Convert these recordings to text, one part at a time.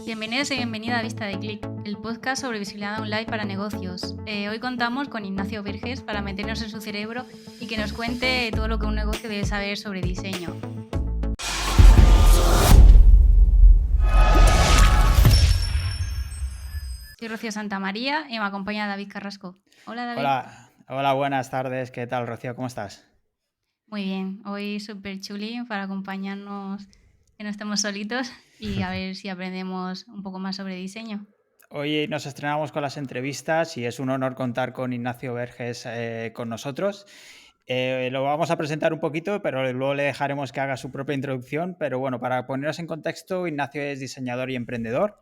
Bienvenidos y bienvenida a Vista de Clic, el podcast sobre visibilidad online para negocios. Hoy contamos con Ignacio Verges para meternos en su cerebro y que nos cuente todo lo que un negocio debe saber sobre diseño. Soy Rocío Santamaría y me acompaña David Carrasco. Hola, David. Hola, buenas tardes. ¿Qué tal, Rocío? ¿Cómo estás? Muy bien, hoy súper chuli para acompañarnos, que no estemos solitos y a ver si aprendemos un poco más sobre diseño. Hoy nos estrenamos con las entrevistas y es un honor contar con Ignacio Verges con nosotros. Lo vamos a presentar un poquito, pero luego le dejaremos que haga su propia introducción. Pero bueno, para poneros en contexto, Ignacio es diseñador y emprendedor.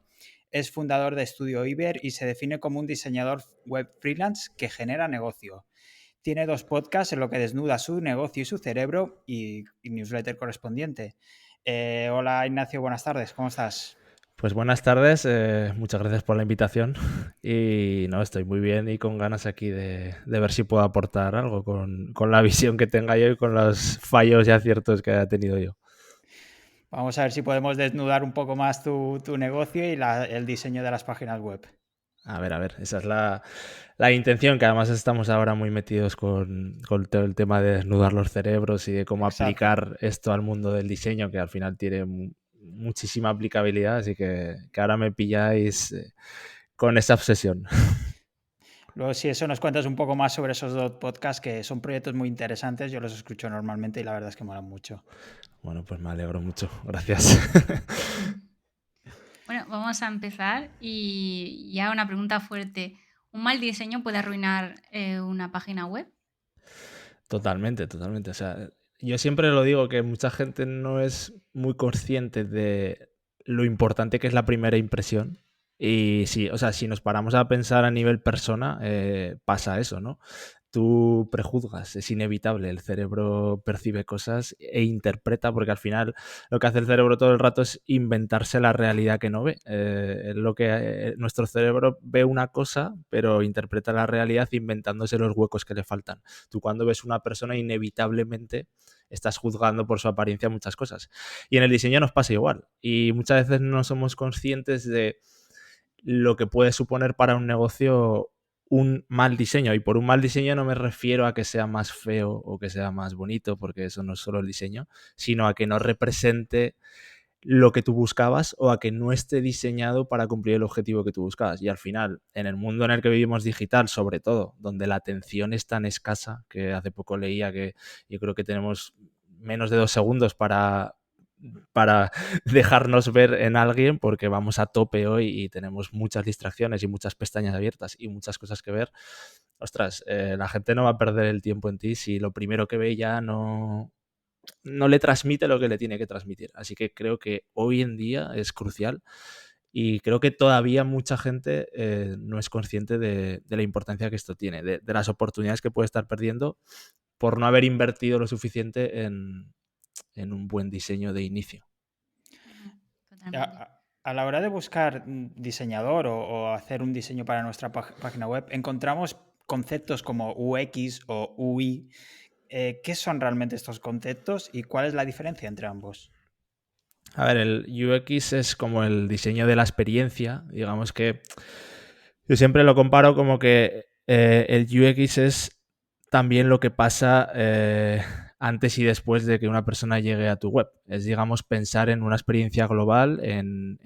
Es fundador de Estudio Iber y se define como un diseñador web freelance que genera negocio. Tiene 2 podcasts en lo que desnuda su negocio y su cerebro y newsletter correspondiente. Hola Ignacio, buenas tardes, ¿cómo estás? Pues buenas tardes, muchas gracias por la invitación y no, estoy muy bien y con ganas aquí de ver si puedo aportar algo con la visión que tenga yo y con los fallos y aciertos que haya tenido yo. Vamos a ver si podemos desnudar un poco más tu negocio y el diseño de las páginas web. A ver, esa es la intención, que además estamos ahora muy metidos con todo el tema de desnudar los cerebros y de cómo Exacto. aplicar esto al mundo del diseño, que al final tiene muchísima aplicabilidad, así que ahora me pilláis con esa obsesión. Luego, si eso nos cuentas un poco más sobre esos 2 podcasts, que son proyectos muy interesantes, yo los escucho normalmente y la verdad es que molan mucho. Bueno, pues me alegro mucho, gracias. Bueno, vamos a empezar y ya una pregunta fuerte. ¿Un mal diseño puede arruinar una página web? Totalmente. O sea, yo siempre lo digo que mucha gente no es muy consciente de lo importante que es la primera impresión. Y sí, o sea, si nos paramos a pensar a nivel persona, pasa eso, ¿no? Tú prejuzgas, es inevitable, el cerebro percibe cosas e interpreta, porque al final lo que hace el cerebro todo el rato es inventarse la realidad que no ve. Es lo que nuestro cerebro ve una cosa, pero interpreta la realidad inventándose los huecos que le faltan. Tú cuando ves una persona inevitablemente estás juzgando por su apariencia muchas cosas. Y en el diseño nos pasa igual. Y muchas veces no somos conscientes de lo que puede suponer para un negocio un mal diseño. Y por un mal diseño no me refiero a que sea más feo o que sea más bonito, porque eso no es solo el diseño, sino a que no represente lo que tú buscabas o a que no esté diseñado para cumplir el objetivo que tú buscabas. Y al final, en el mundo en el que vivimos digital, sobre todo, donde la atención es tan escasa, que hace poco leía que yo creo que tenemos menos de 2 segundos para dejarnos ver en alguien, porque vamos a tope hoy y tenemos muchas distracciones y muchas pestañas abiertas y muchas cosas que ver. Ostras, la gente no va a perder el tiempo en ti si lo primero que ve ya no le transmite lo que le tiene que transmitir. Así que creo que hoy en día es crucial y creo que todavía mucha gente no es consciente de la importancia que esto tiene, de las oportunidades que puede estar perdiendo por no haber invertido lo suficiente en un buen diseño de inicio. Totalmente. A la hora de buscar diseñador o hacer un diseño para nuestra página web, encontramos conceptos como UX o UI. ¿Qué son realmente estos conceptos y cuál es la diferencia entre ambos? A ver, el UX es como el diseño de la experiencia. Digamos que yo siempre lo comparo como que el UX es también lo que pasa antes y después de que una persona llegue a tu web. Es, digamos, pensar en una experiencia global, en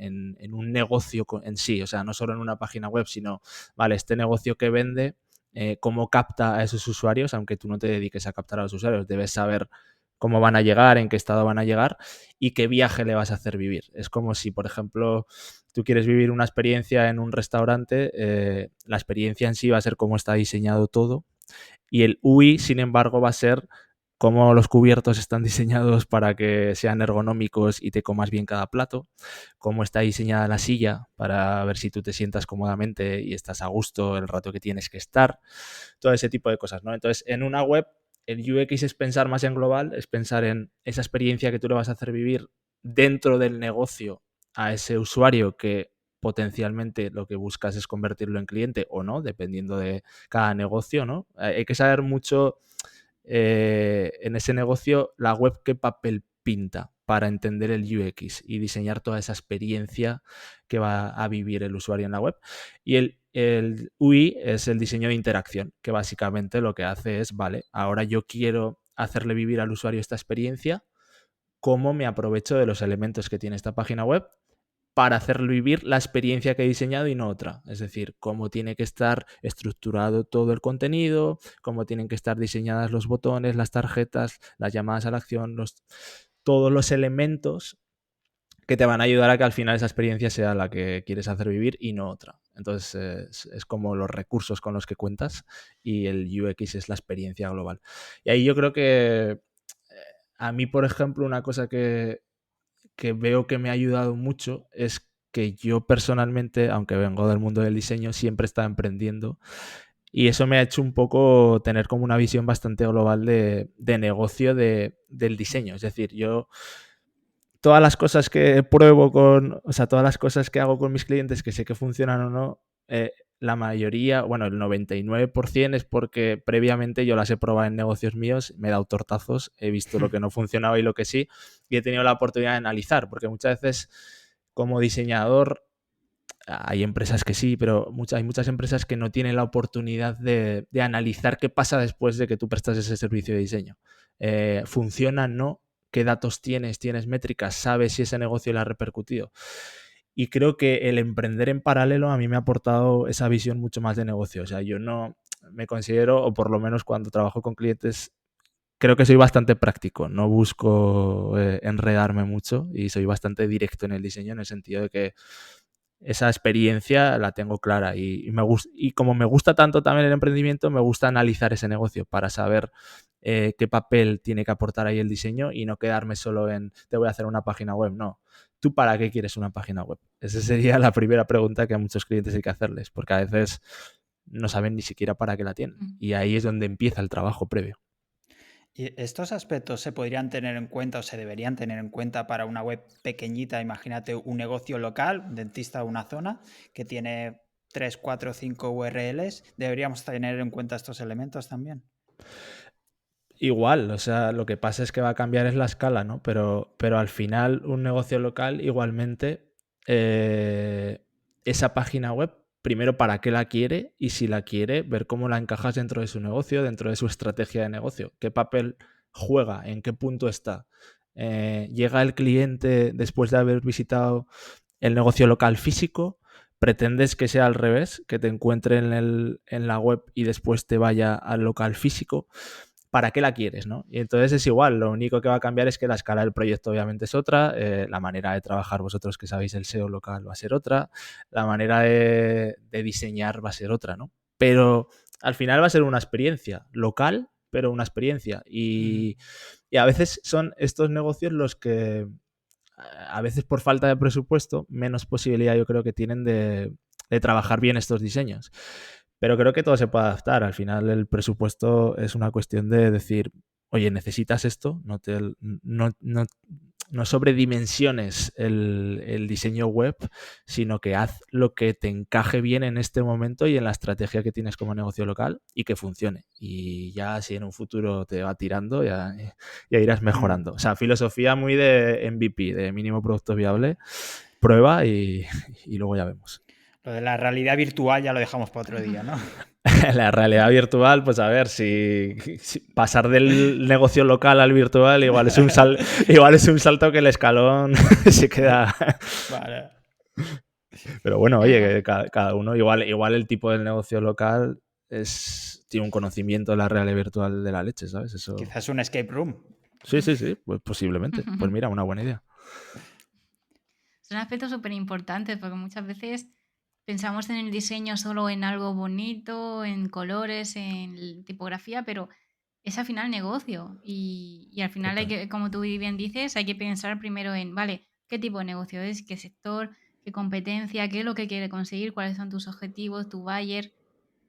un negocio en sí. O sea, no solo en una página web, sino, vale, este negocio que vende, cómo capta a esos usuarios, aunque tú no te dediques a captar a los usuarios. Debes saber cómo van a llegar, en qué estado van a llegar y qué viaje le vas a hacer vivir. Es como si, por ejemplo, tú quieres vivir una experiencia en un restaurante, la experiencia en sí va a ser cómo está diseñado todo y el UI, sin embargo, va a ser cómo los cubiertos están diseñados para que sean ergonómicos y te comas bien cada plato, cómo está diseñada la silla para ver si tú te sientas cómodamente y estás a gusto el rato que tienes que estar, todo ese tipo de cosas, ¿no? Entonces, en una web, el UX es pensar más en global, es pensar en esa experiencia que tú le vas a hacer vivir dentro del negocio a ese usuario que potencialmente lo que buscas es convertirlo en cliente o no, dependiendo de cada negocio, ¿no? Hay que saber mucho en ese negocio la web qué papel pinta para entender el UX y diseñar toda esa experiencia que va a vivir el usuario en la web. Y el UI es el diseño de interacción, que básicamente lo que hace es, vale, ahora yo quiero hacerle vivir al usuario esta experiencia, ¿cómo me aprovecho de los elementos que tiene esta página web para hacerle vivir la experiencia que he diseñado y no otra? Es decir, cómo tiene que estar estructurado todo el contenido, cómo tienen que estar diseñadas los botones, las tarjetas, las llamadas a la acción, todos los elementos que te van a ayudar a que al final esa experiencia sea la que quieres hacer vivir y no otra. Entonces es como los recursos con los que cuentas y el UX es la experiencia global. Y ahí yo creo que a mí, por ejemplo, una cosa que veo que me ha ayudado mucho es que yo personalmente, aunque vengo del mundo del diseño, siempre he estado emprendiendo y eso me ha hecho un poco tener como una visión bastante global de negocio del diseño. Es decir, yo todas las cosas que pruebo o sea, todas las cosas que hago con mis clientes que sé que funcionan o no, la mayoría, bueno, el 99% es porque previamente yo las he probado en negocios míos, me he dado tortazos, he visto lo que no funcionaba y lo que sí, y he tenido la oportunidad de analizar, porque muchas veces como diseñador hay empresas que sí, pero hay muchas empresas que no tienen la oportunidad de analizar qué pasa después de que tú prestas ese servicio de diseño. ¿Funciona? ¿No? ¿Qué datos tienes? ¿Tienes métricas? ¿Sabes si ese negocio le ha repercutido? Y creo que el emprender en paralelo a mí me ha aportado esa visión mucho más de negocio. O sea, yo no me considero, o por lo menos cuando trabajo con clientes, creo que soy bastante práctico. No busco enredarme mucho y soy bastante directo en el diseño en el sentido de que esa experiencia la tengo clara y como me gusta tanto también el emprendimiento, me gusta analizar ese negocio para saber qué papel tiene que aportar ahí el diseño y no quedarme solo en te voy a hacer una página web. No, ¿tú para qué quieres una página web? Esa sería la primera pregunta que a muchos clientes hay que hacerles, porque a veces no saben ni siquiera para qué la tienen. Y ahí es donde empieza el trabajo previo. ¿Y estos aspectos se podrían tener en cuenta o se deberían tener en cuenta para una web pequeñita? Imagínate un negocio local, un dentista de una zona, que tiene 3, 4, 5 URLs. ¿Deberíamos tener en cuenta estos elementos también? Igual, o sea, lo que pasa es que va a cambiar es la escala, ¿no? Pero al final un negocio local igualmente, esa página web, primero para qué la quiere y si la quiere, ver cómo la encajas dentro de su negocio, dentro de su estrategia de negocio, qué papel juega, en qué punto está. Llega el cliente después de haber visitado el negocio local físico, pretendes que sea al revés, que te encuentre en la web y después te vaya al local físico. ¿Para qué la quieres? ¿No? Y entonces es igual, lo único que va a cambiar es que la escala del proyecto obviamente es otra, la manera de trabajar vosotros que sabéis el SEO local va a ser otra, la manera de diseñar va a ser otra, ¿no? Pero al final va a ser una experiencia local, pero una experiencia. Y a veces son estos negocios los que, a veces por falta de presupuesto, menos posibilidad yo creo que tienen de trabajar bien estos diseños. Pero creo que todo se puede adaptar. Al final el presupuesto es una cuestión de decir, oye, necesitas esto, no sobredimensiones el diseño web, sino que haz lo que te encaje bien en este momento y en la estrategia que tienes como negocio local y que funcione. Y ya si en un futuro te va tirando, ya irás mejorando. O sea, filosofía muy de MVP, de mínimo producto viable, prueba y luego ya vemos. Lo de la realidad virtual ya lo dejamos para otro día, ¿no? La realidad virtual, pues a ver, si pasar del negocio local al virtual igual es un salto que el escalón se queda. Vale. Pero bueno, oye, que cada uno, igual el tipo del negocio local tiene un conocimiento de la realidad virtual de la leche, ¿sabes? Eso. Quizás un escape room. Sí, pues posiblemente. Pues mira, una buena idea. Son aspectos súper importantes porque muchas veces pensamos en el diseño solo en algo bonito, en colores, en tipografía, pero es al final negocio. Y al final hay que, como tú bien dices, hay que pensar primero en, vale, qué tipo de negocio es, qué sector, qué competencia, qué es lo que quiere conseguir, cuáles son tus objetivos, tu buyer.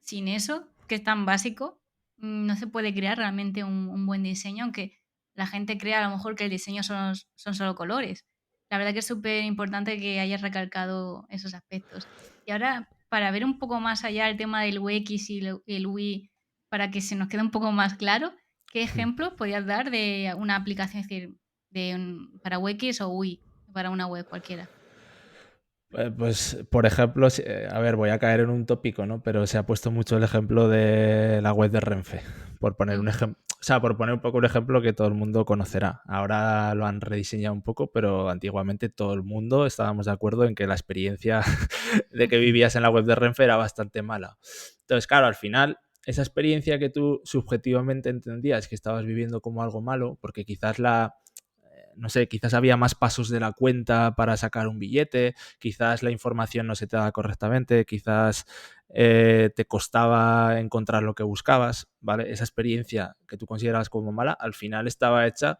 Sin eso, que es tan básico, no se puede crear realmente un buen diseño, aunque la gente crea a lo mejor que el diseño son solo colores. La verdad que es súper importante que hayas recalcado esos aspectos. Y ahora, para ver un poco más allá el tema del UX y el UI, para que se nos quede un poco más claro, ¿qué ejemplos podrías dar de una aplicación? Es decir, para UX o UI, para una web cualquiera. Pues, por ejemplo, a ver, voy a caer en un tópico, ¿no? Pero se ha puesto mucho el ejemplo de la web de Renfe, por poner un ejemplo, o sea, por poner un poco un ejemplo que todo el mundo conocerá. Ahora lo han rediseñado un poco, pero antiguamente todo el mundo estábamos de acuerdo en que la experiencia de que vivías en la web de Renfe era bastante mala. Entonces, claro, al final, esa experiencia que tú subjetivamente entendías que estabas viviendo como algo malo, porque quizás no sé, quizás había más pasos de la cuenta para sacar un billete, quizás la información no se te daba correctamente, quizás te costaba encontrar lo que buscabas, ¿vale? Esa experiencia que tú considerabas como mala, al final estaba hecha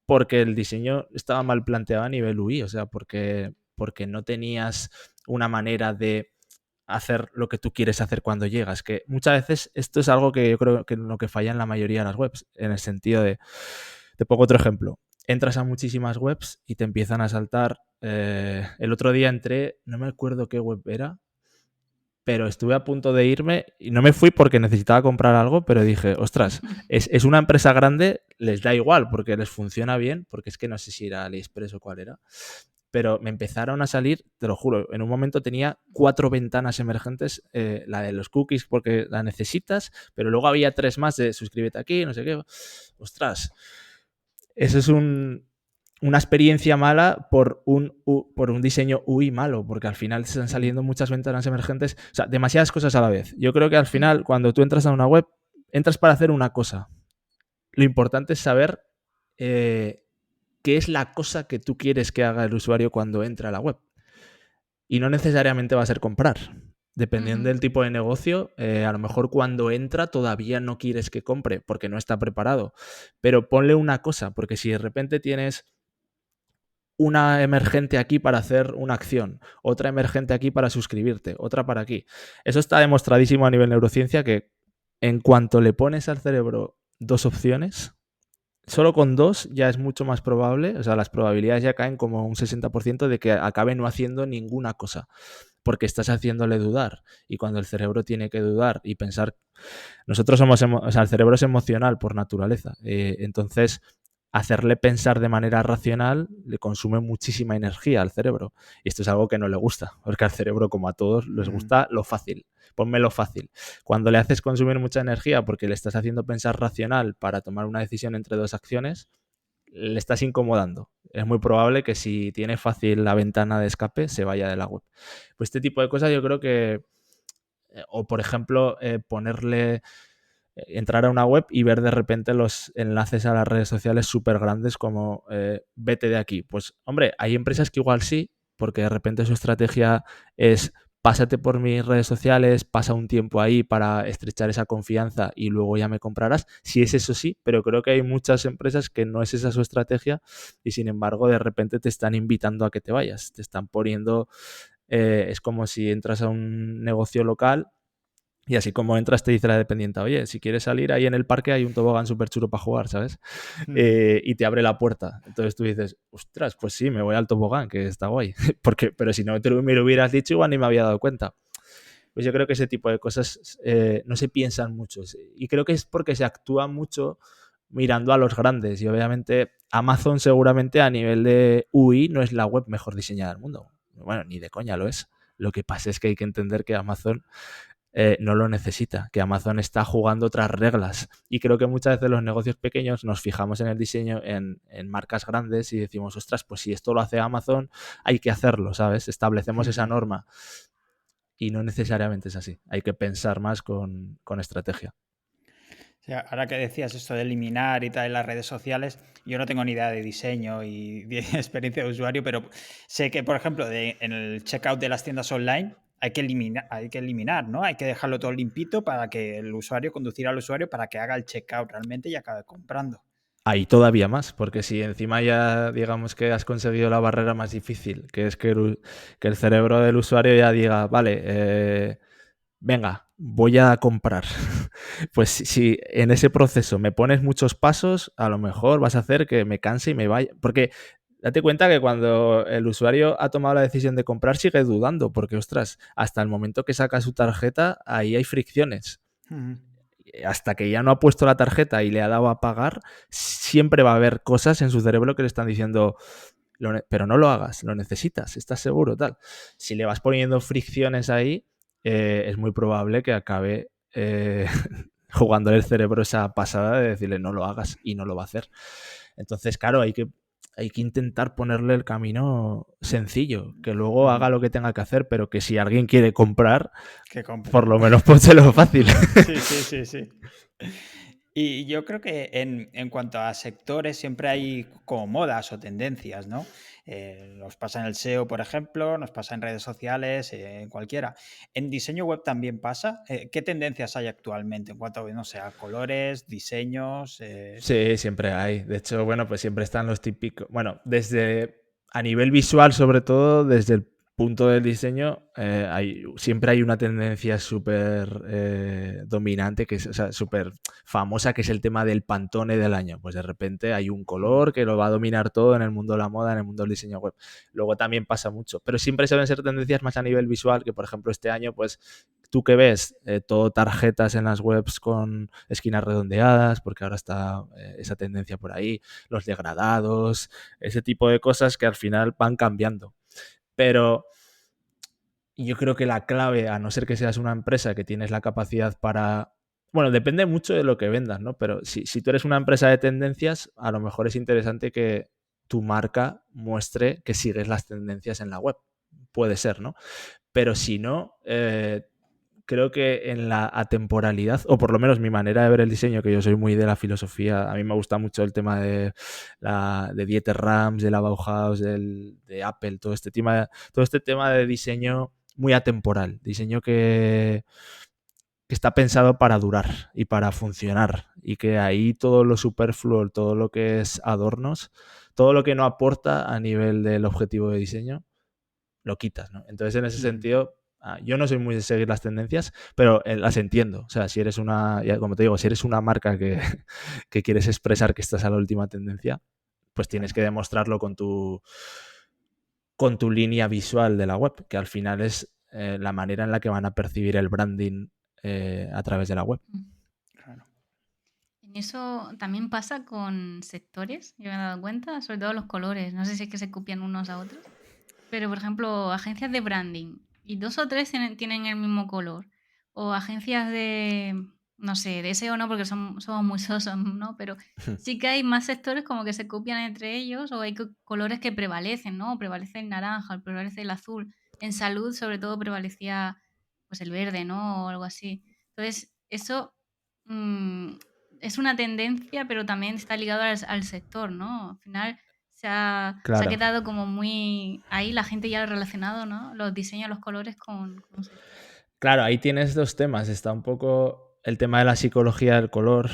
porque el diseño estaba mal planteado a nivel UI, o sea, porque no tenías una manera de hacer lo que tú quieres hacer cuando llegas, que muchas veces esto es algo que yo creo que lo que falla en la mayoría de las webs, en el sentido de, te pongo otro ejemplo, entras a muchísimas webs y te empiezan a saltar, el otro día entré, no me acuerdo qué web era, pero estuve a punto de irme y no me fui porque necesitaba comprar algo, pero dije, ostras, es una empresa grande, les da igual porque les funciona bien, porque es que no sé si era AliExpress o cuál era, pero me empezaron a salir, te lo juro, en un momento tenía 4 ventanas emergentes, la de los cookies porque la necesitas, pero luego había 3 más de suscríbete aquí, no sé qué. Ostras, eso es una experiencia mala por un diseño UI malo, porque al final están saliendo muchas ventanas emergentes, o sea, demasiadas cosas a la vez. Yo creo que al final, cuando tú entras a una web, entras para hacer una cosa. Lo importante es saber qué es la cosa que tú quieres que haga el usuario cuando entra a la web. Y no necesariamente va a ser comprar. Dependiendo del tipo de negocio, a lo mejor cuando entra todavía no quieres que compre porque no está preparado. Pero ponle una cosa, porque si de repente tienes una emergente aquí para hacer una acción, otra emergente aquí para suscribirte, otra para aquí. Eso está demostradísimo a nivel neurociencia que en cuanto le pones al cerebro 2 opciones, solo con 2 ya es mucho más probable, o sea, las probabilidades ya caen como un 60% de que acabe no haciendo ninguna cosa, porque estás haciéndole dudar. Y cuando el cerebro tiene que dudar y pensar, nosotros somos, o sea, el cerebro es emocional por naturaleza, entonces hacerle pensar de manera racional le consume muchísima energía al cerebro. Y esto es algo que no le gusta, porque al cerebro, como a todos, les gusta lo fácil. Ponme lo fácil. Cuando le haces consumir mucha energía porque le estás haciendo pensar racional para tomar una decisión entre 2 acciones, le estás incomodando. Es muy probable que si tiene fácil la ventana de escape, se vaya de la web. Pues este tipo de cosas yo creo que, o por ejemplo, entrar a una web y ver de repente los enlaces a las redes sociales súper grandes como vete de aquí. Pues hombre, hay empresas que igual sí, porque de repente su estrategia es pásate por mis redes sociales, pasa un tiempo ahí para estrechar esa confianza y luego ya me comprarás. Si es eso sí, pero creo que hay muchas empresas que no es esa su estrategia y sin embargo de repente te están invitando a que te vayas, te están poniendo, es como si entras a un negocio local y así como entras te dice la dependiente, oye, si quieres salir ahí en el parque hay un tobogán súper chulo para jugar, ¿sabes? Y te abre la puerta. Entonces tú dices, ostras, pues sí, me voy al tobogán, que está guay. Pero si no me lo hubieras dicho, igual ni me había dado cuenta. Pues yo creo que ese tipo de cosas no se piensan mucho. Y creo que es porque se actúa mucho mirando a los grandes. Y obviamente Amazon seguramente a nivel de UI no es la web mejor diseñada del mundo. Bueno, ni de coña lo es. Lo que pasa es que hay que entender que Amazon no lo necesita, que Amazon está jugando otras reglas. Y creo que muchas veces los negocios pequeños nos fijamos en el diseño en marcas grandes y decimos, ostras, pues si esto lo hace Amazon, hay que hacerlo, ¿sabes? Establecemos esa norma. Y no necesariamente es así. Hay que pensar más con estrategia. O sea, ahora que decías esto de eliminar y tal en las redes sociales, yo no tengo ni idea de diseño y de experiencia de usuario, pero sé que, por ejemplo, en el checkout de las tiendas online hay que eliminar, ¿no? Hay que dejarlo todo limpito para que el usuario, conducir al usuario para que haga el checkout realmente y acabe comprando. Ahí todavía más, porque si encima ya digamos que has conseguido la barrera más difícil, que es que el cerebro del usuario ya diga, vale, venga, voy a comprar. Pues si en ese proceso me pones muchos pasos, a lo mejor vas a hacer que me canse y me vaya. Porque date cuenta que cuando el usuario ha tomado la decisión de comprar sigue dudando, porque ostras, hasta el momento que saca su tarjeta, ahí hay fricciones. hasta que ya no ha puesto la tarjeta y le ha dado a pagar, siempre va a haber cosas en su cerebro que le están diciendo, pero no lo hagas, lo necesitas, estás seguro, tal. Si le vas poniendo fricciones ahí, es muy probable que acabe jugándole el cerebro esa pasada de decirle no lo hagas, y no lo va a hacer. Entonces, claro, hay que intentar ponerle el camino sencillo, que luego haga lo que tenga que hacer, pero que si alguien quiere comprar, Que compre. por lo menos pónselo fácil. Sí. Y yo creo que en cuanto a sectores siempre hay como modas o tendencias, ¿no? Nos pasa en el SEO, por ejemplo, nos pasa en redes sociales, en cualquiera. ¿En diseño web también pasa? ¿Qué tendencias hay actualmente en cuanto, no sé, a colores, diseños? Sí, siempre hay. De hecho, bueno, pues siempre están los típicos. Bueno, desde a nivel visual, sobre todo, desde el punto del diseño, siempre hay una tendencia súper dominante, que es, o sea, súper famosa, que es el tema del Pantone del año. Pues de repente hay un color que lo va a dominar todo en el mundo de la moda, en el mundo del diseño web. Luego también pasa mucho, pero siempre suelen ser tendencias más a nivel visual, que por ejemplo este año, pues tú que ves todo tarjetas en las webs con esquinas redondeadas, porque ahora está esa tendencia por ahí, los degradados, ese tipo de cosas que al final van cambiando. Pero yo creo que la clave, a no ser que seas una empresa que tienes la capacidad para... Bueno, depende mucho de lo que vendas, ¿no? Pero si tú eres una empresa de tendencias, a lo mejor es interesante que tu marca muestre que sigues las tendencias en la web. Puede ser, ¿no? Pero si no, creo que en la atemporalidad, o por lo menos mi manera de ver el diseño, que yo soy muy de la filosofía, a mí me gusta mucho el tema de Dieter Rams, de la Bauhaus, de Apple, todo este tema de diseño muy atemporal, diseño que está pensado para durar y para funcionar, y que ahí todo lo superfluo, todo lo que es adornos, todo lo que no aporta a nivel del objetivo de diseño, lo quitas, ¿no? Entonces, en ese sentido, yo no soy muy de seguir las tendencias, pero las entiendo. O sea, si eres como te digo, si eres una marca que, que quieres expresar que estás a la última tendencia, pues tienes que demostrarlo con tu línea visual de la web, que al final es la manera en la que van a percibir el branding a través de la web. Claro. En eso también pasa con sectores, yo me he dado cuenta, sobre todo los colores. No sé si es que se copian unos a otros. Pero, por ejemplo, agencias de branding y 2 o 3 tienen el mismo color. O agencias de, no sé, de SEO no, porque somos muy sosos, ¿no? Pero sí que hay más sectores como que se copian entre ellos o hay colores que prevalecen, ¿no? Prevalece el naranja, prevalece el azul. En salud, sobre todo, prevalecía pues el verde, ¿no? O algo así. Entonces, eso mm, es una tendencia, pero también está ligado al sector, ¿no? Al final se ha Claro. quedado como muy ahí, la gente ya lo ha relacionado, ¿no? Los diseños, los colores con un sector. Claro, ahí tienes dos temas. Está un poco el tema de la psicología del color,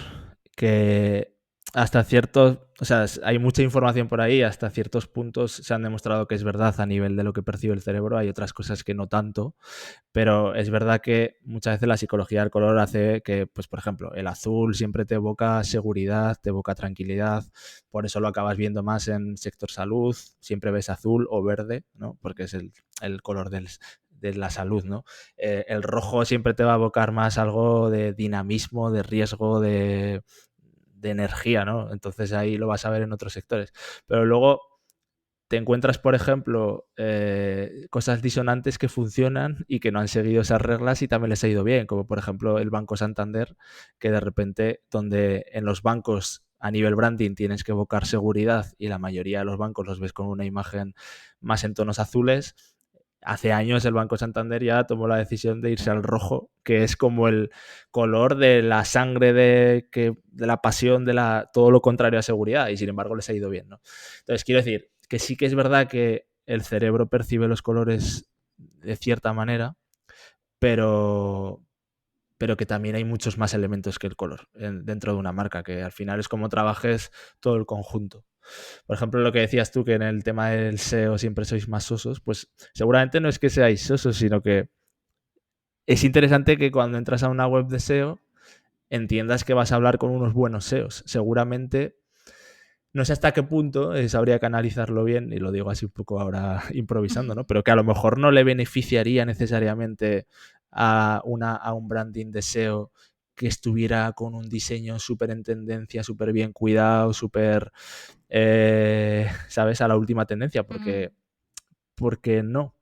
que hasta ciertos, o sea, hay mucha información por ahí, hasta ciertos puntos se han demostrado que es verdad a nivel de lo que percibe el cerebro, hay otras cosas que no tanto, pero es verdad que muchas veces la psicología del color hace que, pues por ejemplo, el azul siempre te evoca seguridad, te evoca tranquilidad, por eso lo acabas viendo más en sector salud, siempre ves azul o verde, ¿no? Porque es el color de la salud, ¿no? El rojo siempre te va a evocar más algo de dinamismo, de riesgo, de energía, ¿no? Entonces ahí lo vas a ver en otros sectores. Pero luego te encuentras, por ejemplo, cosas disonantes que funcionan y que no han seguido esas reglas y también les ha ido bien, como por ejemplo el Banco Santander, que de repente, donde en los bancos a nivel branding tienes que evocar seguridad y la mayoría de los bancos los ves con una imagen más en tonos azules, hace años el Banco Santander ya tomó la decisión de irse al rojo, que es como el color de la sangre, de la pasión, todo lo contrario a seguridad, y sin embargo les ha ido bien, ¿no? Entonces, quiero decir que sí que es verdad que el cerebro percibe los colores de cierta manera, pero que también hay muchos más elementos que el color dentro de una marca, que al final es como trabajes todo el conjunto. Por ejemplo, lo que decías tú, que en el tema del SEO siempre sois más sosos, pues seguramente no es que seáis sosos, sino que es interesante que cuando entras a una web de SEO entiendas que vas a hablar con unos buenos SEOs. Seguramente, no sé hasta qué punto, habría que analizarlo bien, y lo digo así un poco ahora improvisando, ¿no? Pero que a lo mejor no le beneficiaría necesariamente a un branding de SEO que estuviera con un diseño súper en tendencia, súper bien cuidado, súper, ¿sabes? A la última tendencia, porque no.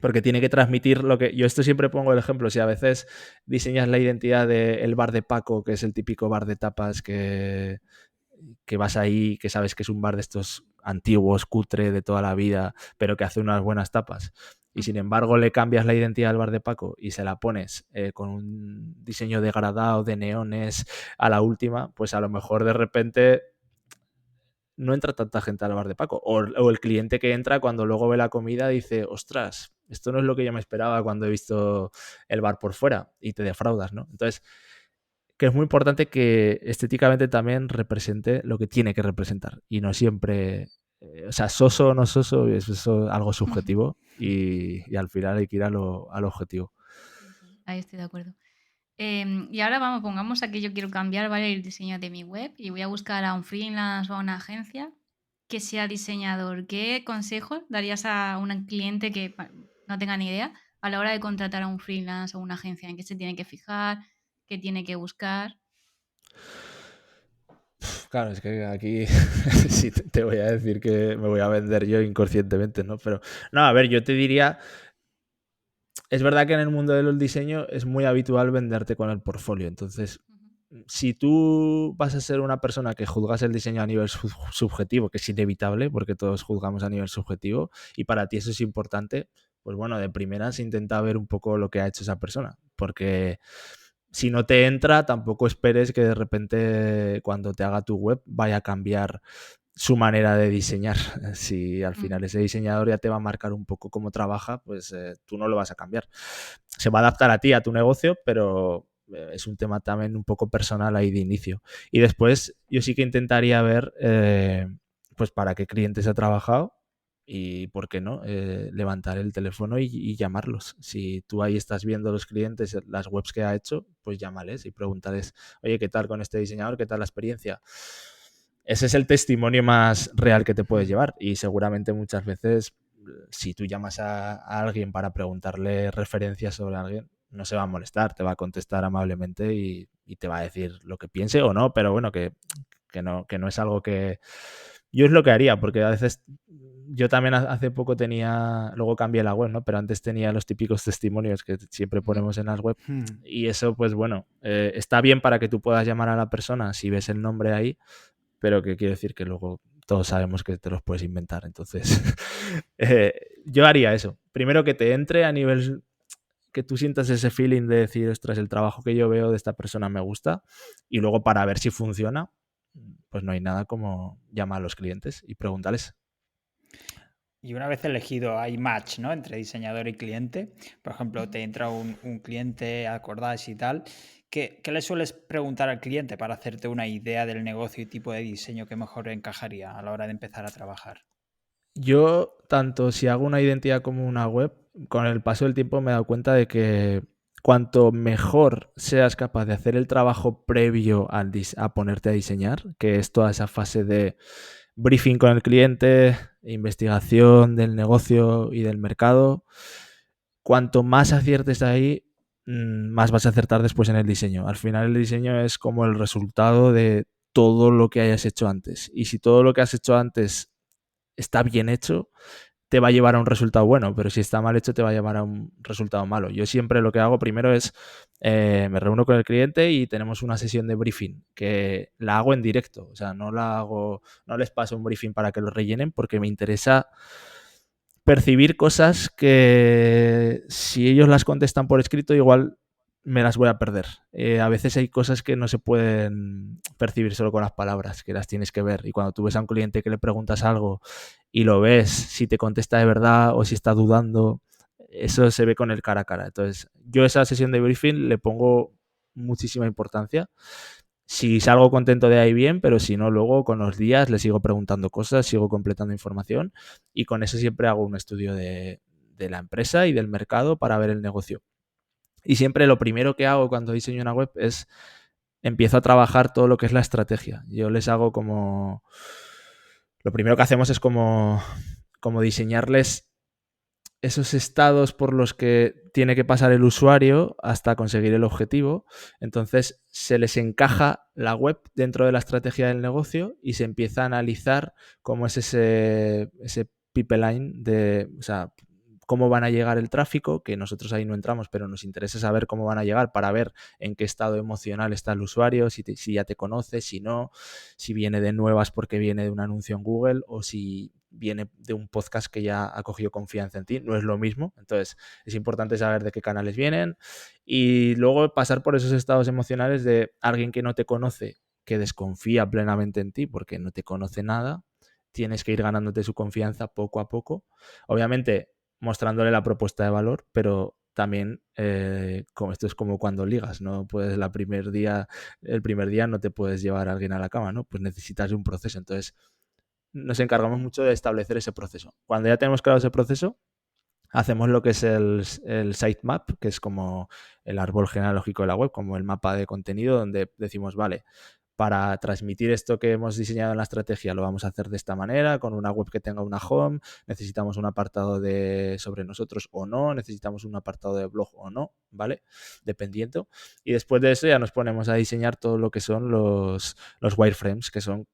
Porque tiene que transmitir lo que... Yo esto siempre pongo el ejemplo. Si a veces diseñas la identidad del bar de Paco, que es el típico bar de tapas que vas ahí, que sabes que es un bar de estos antiguos, cutre, de toda la vida, pero que hace unas buenas tapas. Y sin embargo le cambias la identidad al bar de Paco y se la pones con un diseño degradado, de neones, a la última, pues a lo mejor de repente no entra tanta gente al bar de Paco. O el cliente que entra cuando luego ve la comida dice, ostras, esto no es lo que yo me esperaba cuando he visto el bar por fuera, y te defraudas, ¿no? Entonces, que es muy importante que estéticamente también represente lo que tiene que representar y no siempre, o sea, soso o no soso, es eso algo subjetivo y al final hay que ir al objetivo. Sí, sí, ahí estoy de acuerdo. Y ahora vamos, pongamos a que yo quiero cambiar, ¿vale? El diseño de mi web y voy a buscar a un freelance o a una agencia que sea diseñador. ¿Qué consejos darías a un cliente que no tenga ni idea a la hora de contratar a un freelance o una agencia? ¿En qué se tiene que fijar? ¿Qué tiene que buscar? Claro, es que aquí sí te voy a decir que me voy a vender yo inconscientemente, ¿no? Pero no, a ver, yo te diría, es verdad que en el mundo del diseño es muy habitual venderte con el portfolio. Entonces, si tú vas a ser una persona que juzgas el diseño a nivel subjetivo, que es inevitable porque todos juzgamos a nivel subjetivo y para ti eso es importante, pues bueno, de primeras intenta ver un poco lo que ha hecho esa persona, porque si no te entra, tampoco esperes que de repente cuando te haga tu web vaya a cambiar su manera de diseñar. Si al final ese diseñador ya te va a marcar un poco cómo trabaja, pues tú no lo vas a cambiar. Se va a adaptar a ti, a tu negocio, pero es un tema también un poco personal ahí de inicio. Y después yo sí que intentaría ver pues para qué clientes ha trabajado y, ¿por qué no?, levantar el teléfono y llamarlos. Si tú ahí estás viendo los clientes, las webs que ha hecho, pues llámales y pregúntales, oye, ¿qué tal con este diseñador? ¿Qué tal la experiencia? Ese es el testimonio más real que te puedes llevar y seguramente muchas veces si tú llamas a alguien para preguntarle referencias sobre alguien, no se va a molestar, te va a contestar amablemente y te va a decir lo que piense o no, pero bueno, que no es algo que... Yo es lo que haría, porque a veces yo también hace poco tenía, luego cambié la web, ¿no? Pero antes tenía los típicos testimonios que siempre ponemos en las web y eso, pues bueno, está bien para que tú puedas llamar a la persona si ves el nombre ahí, pero que quiere decir que luego todos sabemos que te los puedes inventar. Entonces, yo haría eso. Primero que te entre a nivel que tú sientas ese feeling de decir, ostras, el trabajo que yo veo de esta persona me gusta, y luego para ver si funciona, pues no hay nada como llamar a los clientes y preguntarles. Y una vez elegido, hay match, ¿no?, entre diseñador y cliente. Por ejemplo, te entra un cliente, acordáis y tal. ¿Qué le sueles preguntar al cliente para hacerte una idea del negocio y tipo de diseño que mejor encajaría a la hora de empezar a trabajar? Yo, tanto si hago una identidad como una web, con el paso del tiempo me he dado cuenta de que cuanto mejor seas capaz de hacer el trabajo previo a ponerte a diseñar, que es toda esa fase de briefing con el cliente, investigación del negocio y del mercado, cuanto más aciertes ahí, más vas a acertar después en el diseño. Al final el diseño es como el resultado de todo lo que hayas hecho antes. Y si todo lo que has hecho antes está bien hecho, te va a llevar a un resultado bueno, pero si está mal hecho te va a llevar a un resultado malo. Yo siempre lo que hago primero es, me reúno con el cliente y tenemos una sesión de briefing, que la hago en directo, o sea, no les paso un briefing para que lo rellenen porque me interesa percibir cosas que si ellos las contestan por escrito igual me las voy a perder. A veces hay cosas que no se pueden percibir solo con las palabras, que las tienes que ver. Y cuando tú ves a un cliente que le preguntas algo y lo ves, si te contesta de verdad o si está dudando, eso se ve con el cara a cara. Entonces, yo esa sesión de briefing le pongo muchísima importancia. Si salgo contento de ahí, bien, pero si no, luego con los días le sigo preguntando cosas, sigo completando información y con eso siempre hago un estudio de la empresa y del mercado para ver el negocio. Y siempre lo primero que hago cuando diseño una web es empiezo a trabajar todo lo que es la estrategia. Yo les hago como... Lo primero que hacemos es como diseñarles esos estados por los que tiene que pasar el usuario hasta conseguir el objetivo. Entonces se les encaja la web dentro de la estrategia del negocio y se empieza a analizar cómo es ese pipeline o sea, cómo van a llegar el tráfico, que nosotros ahí no entramos, pero nos interesa saber cómo van a llegar para ver en qué estado emocional está el usuario, si ya te conoce, si no, si viene de nuevas porque viene de un anuncio en Google o si viene de un podcast que ya ha cogido confianza en ti, no es lo mismo. Entonces es importante saber de qué canales vienen y luego pasar por esos estados emocionales de alguien que no te conoce, que desconfía plenamente en ti porque no te conoce nada. Tienes que ir ganándote su confianza poco a poco. Obviamente mostrándole la propuesta de valor, pero también como esto es como cuando ligas, no puedes el primer día no te puedes llevar a alguien a la cama, ¿no? Pues necesitas un proceso. Entonces nos encargamos mucho de establecer ese proceso. Cuando ya tenemos claro ese proceso, hacemos lo que es el sitemap, que es como el árbol genealógico de la web, como el mapa de contenido, donde decimos, vale, para transmitir esto que hemos diseñado en la estrategia lo vamos a hacer de esta manera, con una web que tenga una home, necesitamos un apartado sobre nosotros o no, necesitamos un apartado de blog o no, ¿vale? Dependiendo. Y después de eso ya nos ponemos a diseñar todo lo que son los wireframes, que son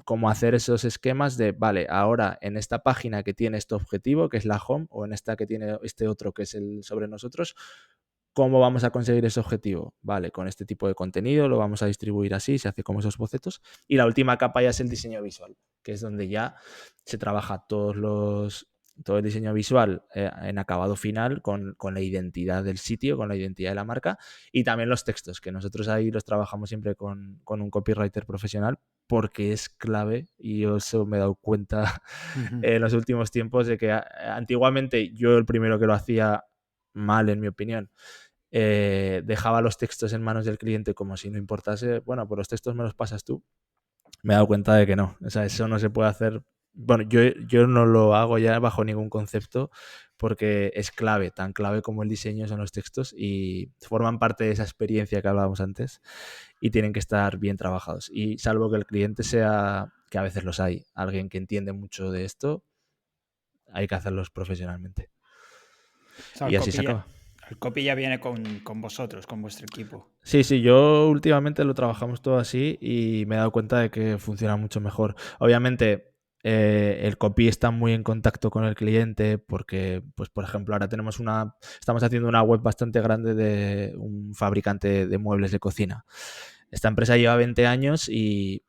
cómo hacer esos esquemas de, vale, ahora en esta página que tiene este objetivo, que es la home, o en esta que tiene este otro, que es el sobre nosotros, ¿cómo vamos a conseguir ese objetivo? Vale, con este tipo de contenido lo vamos a distribuir así, se hace como esos bocetos. Y la última capa ya es el diseño visual, que es donde ya se trabaja todo el diseño visual en acabado final con la identidad del sitio, con la identidad de la marca y también los textos, que nosotros ahí los trabajamos siempre con un copywriter profesional porque es clave y yo eso me he dado cuenta en los últimos tiempos de que antiguamente yo el primero que lo hacía mal, en mi opinión, dejaba los textos en manos del cliente como si no importase, bueno, pues los textos me los pasas tú. Me he dado cuenta de que no, o sea, eso no se puede hacer. Bueno, yo no lo hago ya bajo ningún concepto porque es clave, tan clave como el diseño son los textos y forman parte de esa experiencia que hablábamos antes y tienen que estar bien trabajados. Y salvo que el cliente sea, que a veces los hay, alguien que entiende mucho de esto, hay que hacerlos profesionalmente. O sea, Y así se acaba. el copy ya viene con vosotros, con vuestro equipo. Sí, yo últimamente lo trabajamos todo así y me he dado cuenta de que funciona mucho mejor. Obviamente, el copy está muy en contacto con el cliente porque, pues, por ejemplo, ahora estamos haciendo una web bastante grande de un fabricante de muebles de cocina. Esta empresa lleva 20 años y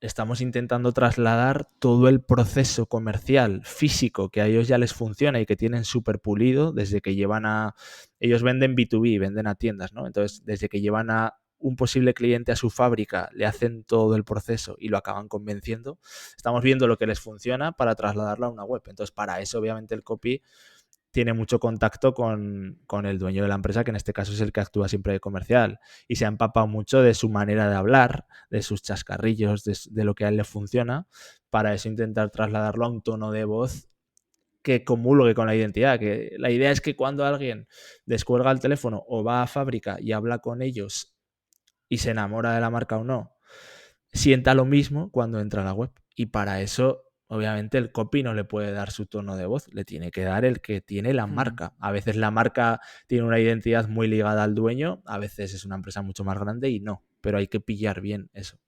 estamos intentando trasladar todo el proceso comercial físico que a ellos ya les funciona y que tienen súper pulido desde que ellos venden B2B, venden a tiendas, ¿no? Entonces, desde que llevan a un posible cliente a su fábrica, le hacen todo el proceso y lo acaban convenciendo, estamos viendo lo que les funciona para trasladarlo a una web. Entonces, para eso, obviamente, el copy tiene mucho contacto con el dueño de la empresa, que en este caso es el que actúa siempre de comercial, y se ha empapado mucho de su manera de hablar, de sus chascarrillos, de lo que a él le funciona, para eso intentar trasladarlo a un tono de voz que comulgue con la identidad. Que la idea es que cuando alguien descuelga el teléfono o va a fábrica y habla con ellos y se enamora de la marca o no, sienta lo mismo cuando entra a la web. Y para eso, obviamente, el copy no le puede dar su tono de voz, le tiene que dar el que tiene la marca. A veces la marca tiene una identidad muy ligada al dueño, a veces es una empresa mucho más grande y no, pero hay que pillar bien eso.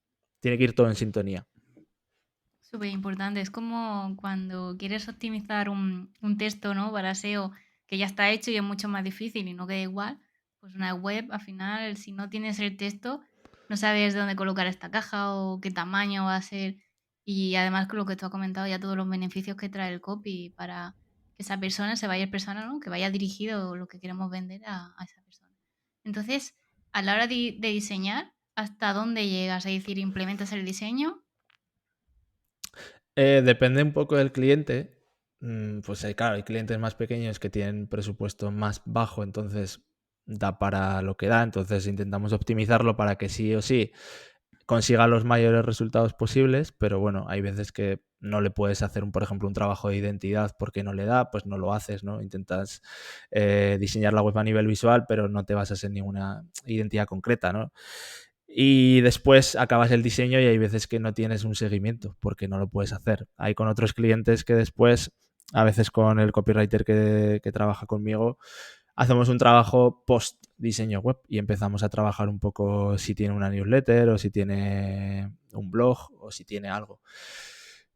Tiene que ir todo en sintonía. Súper importante. Es como cuando quieres optimizar un texto, ¿no? Para SEO que ya está hecho y es mucho más difícil y no queda igual. Pues una web, al final, si no tienes el texto, no sabes dónde colocar esta caja o qué tamaño va a ser. Y además, con lo que tú has comentado, ya todos los beneficios que trae el copy para que esa persona se vaya expresando, ¿no? Que vaya dirigido lo que queremos vender a esa persona. Entonces, a la hora de diseñar, ¿hasta dónde llegas? Es decir, ¿implementas el diseño? Depende un poco del cliente. Pues claro, hay clientes más pequeños que tienen presupuesto más bajo, entonces da para lo que da. Entonces intentamos optimizarlo para que sí o sí consiga los mayores resultados posibles, pero bueno, hay veces que no le puedes hacer, por ejemplo, un trabajo de identidad porque no le da, pues no lo haces, ¿no? Intentas diseñar la web a nivel visual, pero no te basas en ninguna identidad concreta, ¿no? Y después acabas el diseño y hay veces que no tienes un seguimiento porque no lo puedes hacer. Hay con otros clientes que después a veces con el copywriter que trabaja conmigo, hacemos un trabajo post diseño web y empezamos a trabajar un poco si tiene una newsletter o si tiene un blog o si tiene algo.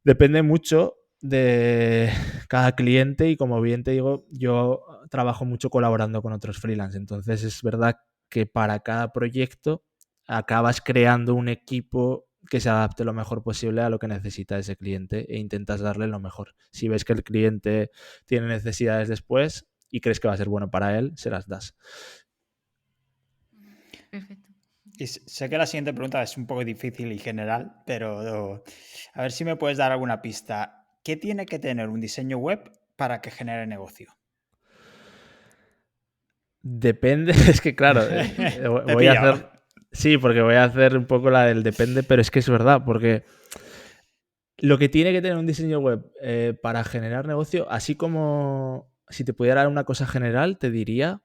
Depende mucho de cada cliente y como bien te digo, yo trabajo mucho colaborando con otros freelance, entonces es verdad que para cada proyecto acabas creando un equipo que se adapte lo mejor posible a lo que necesita ese cliente e intentas darle lo mejor. Si ves que el cliente tiene necesidades después y crees que va a ser bueno para él, se las das. Perfecto. Y sé que la siguiente pregunta es un poco difícil y general, pero a ver si me puedes dar alguna pista. ¿Qué tiene que tener un diseño web para que genere negocio? Depende, es que claro, Te he voy a pillado. hacer... Sí, porque voy a hacer un poco la del depende, pero es que es verdad, porque lo que tiene que tener un diseño web para generar negocio, así como si te pudiera dar una cosa general, te diría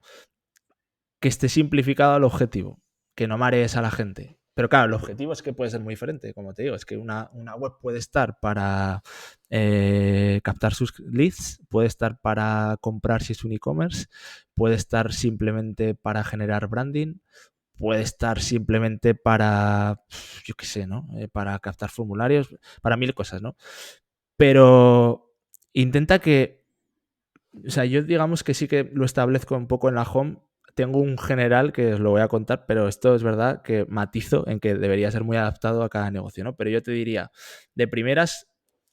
que esté simplificado al objetivo, que no marees a la gente. Pero claro, el objetivo es que puede ser muy diferente, como te digo, es que una web puede estar para captar sus leads, puede estar para comprar si es un e-commerce, puede estar simplemente para generar branding, puede estar simplemente para, yo qué sé, ¿no? Para captar formularios, para mil cosas, ¿no? Pero intenta que, o sea, yo digamos que sí que lo establezco un poco en la home. Tengo un general que os lo voy a contar, pero esto es verdad que matizo en que debería ser muy adaptado a cada negocio, ¿no? Pero yo te diría, de primeras,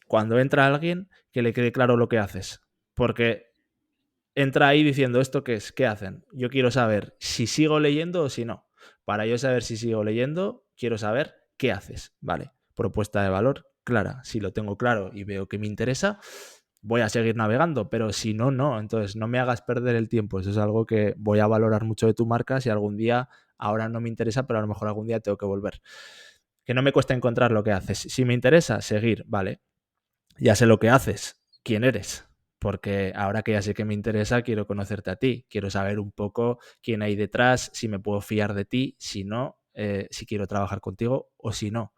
cuando entra alguien, que le quede claro lo que haces. Porque entra ahí diciendo, ¿esto qué es? ¿Qué hacen? Yo quiero saber si sigo leyendo o si no. Para yo saber si sigo leyendo, quiero saber qué haces. Vale, propuesta de valor clara. Si lo tengo claro y veo que me interesa, voy a seguir navegando, pero si no, no. Entonces, no me hagas perder el tiempo. Eso es algo que voy a valorar mucho de tu marca si algún día, ahora no me interesa, pero a lo mejor algún día tengo que volver. Que no me cuesta encontrar lo que haces. Si me interesa, seguir, vale. Ya sé lo que haces, quién eres, porque ahora que ya sé que me interesa, quiero conocerte a ti, quiero saber un poco quién hay detrás, si me puedo fiar de ti, si no, si quiero trabajar contigo o si no.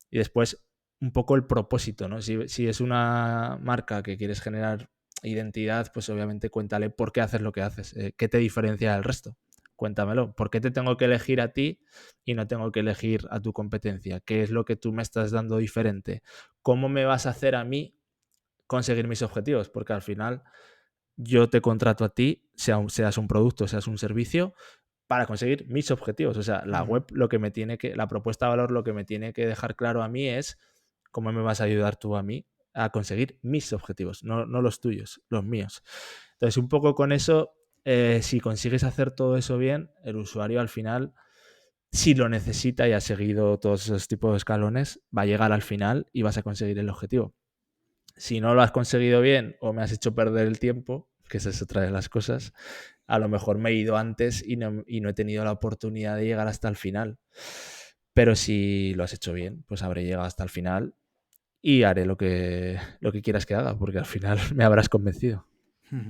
Y después, un poco el propósito, ¿no? Si es una marca que quieres generar identidad, pues obviamente cuéntale por qué haces lo que haces, qué te diferencia del resto. Cuéntamelo, ¿por qué te tengo que elegir a ti y no tengo que elegir a tu competencia? ¿Qué es lo que tú me estás dando diferente? ¿Cómo me vas a hacer a mí conseguir mis objetivos? Porque al final yo te contrato a ti, seas un producto, seas un servicio, para conseguir mis objetivos. O sea, la web lo que me tiene que, la propuesta de valor lo que me tiene que dejar claro a mí es cómo me vas a ayudar tú a mí a conseguir mis objetivos, no los tuyos, los míos. Entonces, un poco con eso, si consigues hacer todo eso bien, el usuario al final, si lo necesita y ha seguido todos esos tipos de escalones, va a llegar al final y vas a conseguir el objetivo. Si no lo has conseguido bien o me has hecho perder el tiempo, que esa es otra de las cosas, a lo mejor me he ido antes y no he tenido la oportunidad de llegar hasta el final. Pero si lo has hecho bien, pues habré llegado hasta el final y haré lo que quieras que haga, porque al final me habrás convencido.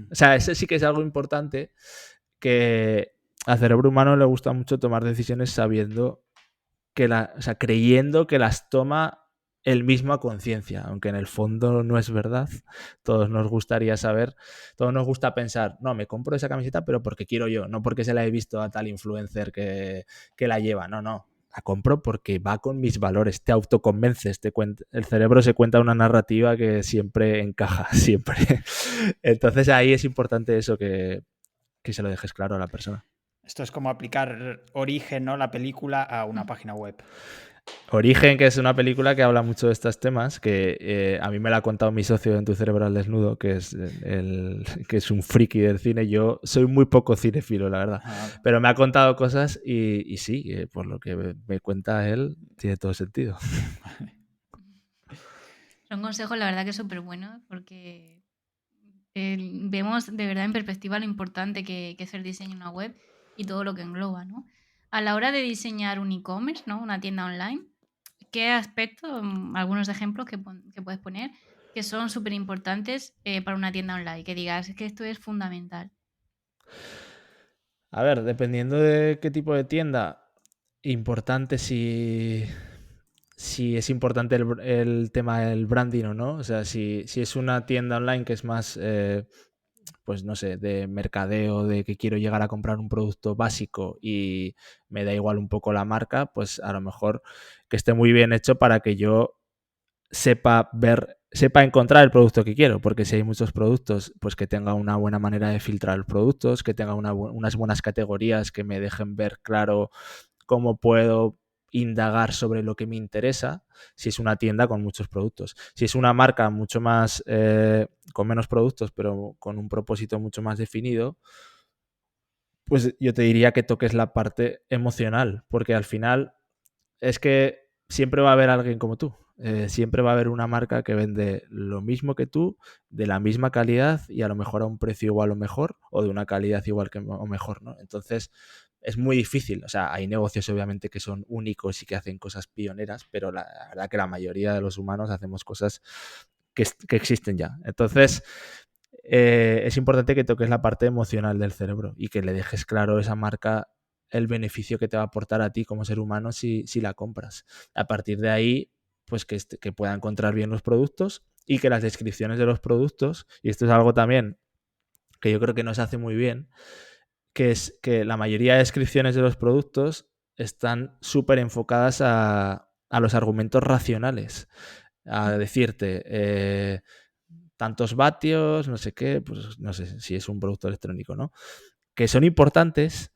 O sea, ese sí que es algo importante, que al cerebro humano le gusta mucho tomar decisiones sabiendo que o sea, creyendo que las toma él mismo a conciencia, aunque en el fondo no es verdad. Todos nos gustaría saber, todos nos gusta pensar, no, me compro esa camiseta, pero porque quiero yo, no porque se la he visto a tal influencer que la lleva, no. La compro porque va con mis valores, te autoconvences, el cerebro se cuenta una narrativa que siempre encaja, siempre. Entonces ahí es importante eso, que se lo dejes claro a la persona. Esto es como aplicar Origen, ¿no? La película a una página web. Origen, que es una película que habla mucho de estos temas, que a mí me la ha contado mi socio en Tu cerebro al desnudo, que es un friki del cine. Yo soy muy poco cinéfilo, la verdad, pero me ha contado cosas y sí, por lo que me cuenta él, tiene todo sentido. Son consejos, la verdad, que súper buenos porque vemos de verdad en perspectiva lo importante que es el diseño de una web y todo lo que engloba, ¿no? A la hora de diseñar un e-commerce, ¿no? Una tienda online, ¿qué aspectos, algunos ejemplos que puedes poner, que son súper importantes para una tienda online? Que digas, es que esto es fundamental. A ver, dependiendo de qué tipo de tienda, importante si es importante el tema del branding o no. O sea, si es una tienda online que es más, pues no sé, de mercadeo, de que quiero llegar a comprar un producto básico y me da igual un poco la marca, pues a lo mejor que esté muy bien hecho para que yo sepa encontrar el producto que quiero, porque si hay muchos productos, pues que tenga una buena manera de filtrar los productos, que tenga unas buenas categorías que me dejen ver claro cómo puedo indagar sobre lo que me interesa, si es una tienda con muchos productos. Si es una marca mucho más, con menos productos, pero con un propósito mucho más definido, pues yo te diría que toques la parte emocional, porque al final es que siempre va a haber alguien como tú. Siempre va a haber una marca que vende lo mismo que tú, de la misma calidad y a lo mejor a un precio igual o mejor, o de una calidad igual o mejor, ¿no? Entonces es muy difícil. O sea, hay negocios obviamente que son únicos y que hacen cosas pioneras, pero la verdad que la mayoría de los humanos hacemos cosas que existen ya. Entonces, es importante que toques la parte emocional del cerebro y que le dejes claro a esa marca el beneficio que te va a aportar a ti como ser humano si la compras. A partir de ahí, pues que pueda encontrar bien los productos y que las descripciones de los productos, y esto es algo también que yo creo que no se hace muy bien, que es que la mayoría de descripciones de los productos están súper enfocadas a los argumentos racionales, a decirte tantos vatios, no sé qué, pues no sé si es un producto electrónico, ¿no? Que son importantes,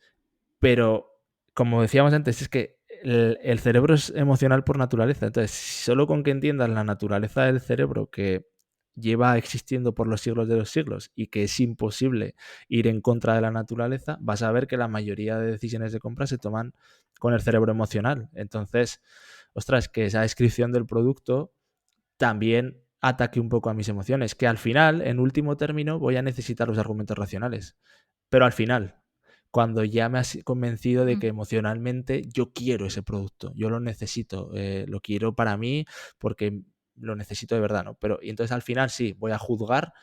pero como decíamos antes, es que el cerebro es emocional por naturaleza. Entonces, solo con que entiendas la naturaleza del cerebro que lleva existiendo por los siglos de los siglos y que es imposible ir en contra de la naturaleza, vas a ver que la mayoría de decisiones de compra se toman con el cerebro emocional. Entonces, ostras, que esa descripción del producto también ataque un poco a mis emociones, que al final, en último término, voy a necesitar los argumentos racionales. Pero al final, cuando ya me has convencido de Mm. que emocionalmente yo quiero ese producto, yo lo necesito, lo quiero para mí porque lo necesito de verdad, ¿no? Pero y entonces al final sí, voy a juzgar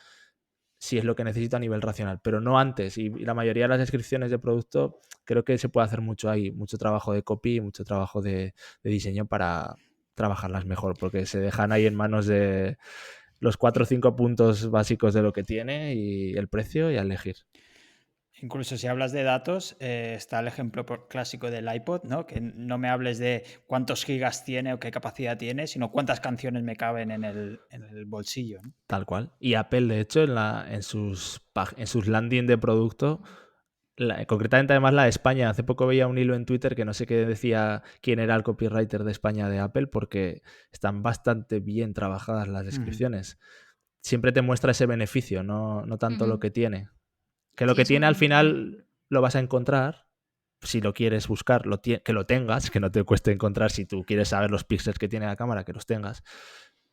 si es lo que necesito a nivel racional, pero no antes. Y la mayoría de las descripciones de producto creo que se puede hacer mucho ahí, mucho trabajo de copy, mucho trabajo de diseño para trabajarlas mejor, porque se dejan ahí en manos de los 4 o Sí. 5 puntos básicos de lo que tiene y el precio y a elegir. Incluso si hablas de datos, está el ejemplo clásico del iPod, ¿no? Que no me hables de cuántos gigas tiene o qué capacidad tiene, sino cuántas canciones me caben en el bolsillo, ¿no? Tal cual. Y Apple, de hecho, en sus landing de producto, concretamente además la de España, hace poco veía un hilo en Twitter que no sé qué decía quién era el copywriter de España de Apple, porque están bastante bien trabajadas las Ujú. descripciones. Siempre te muestra ese beneficio, no tanto lo Ujú. que tiene. Que lo Sí, que es tiene al un... final lo vas a encontrar. Si lo quieres buscar, que lo tengas, que no te cueste encontrar. Si tú quieres saber los píxeles que tiene la cámara, que los tengas,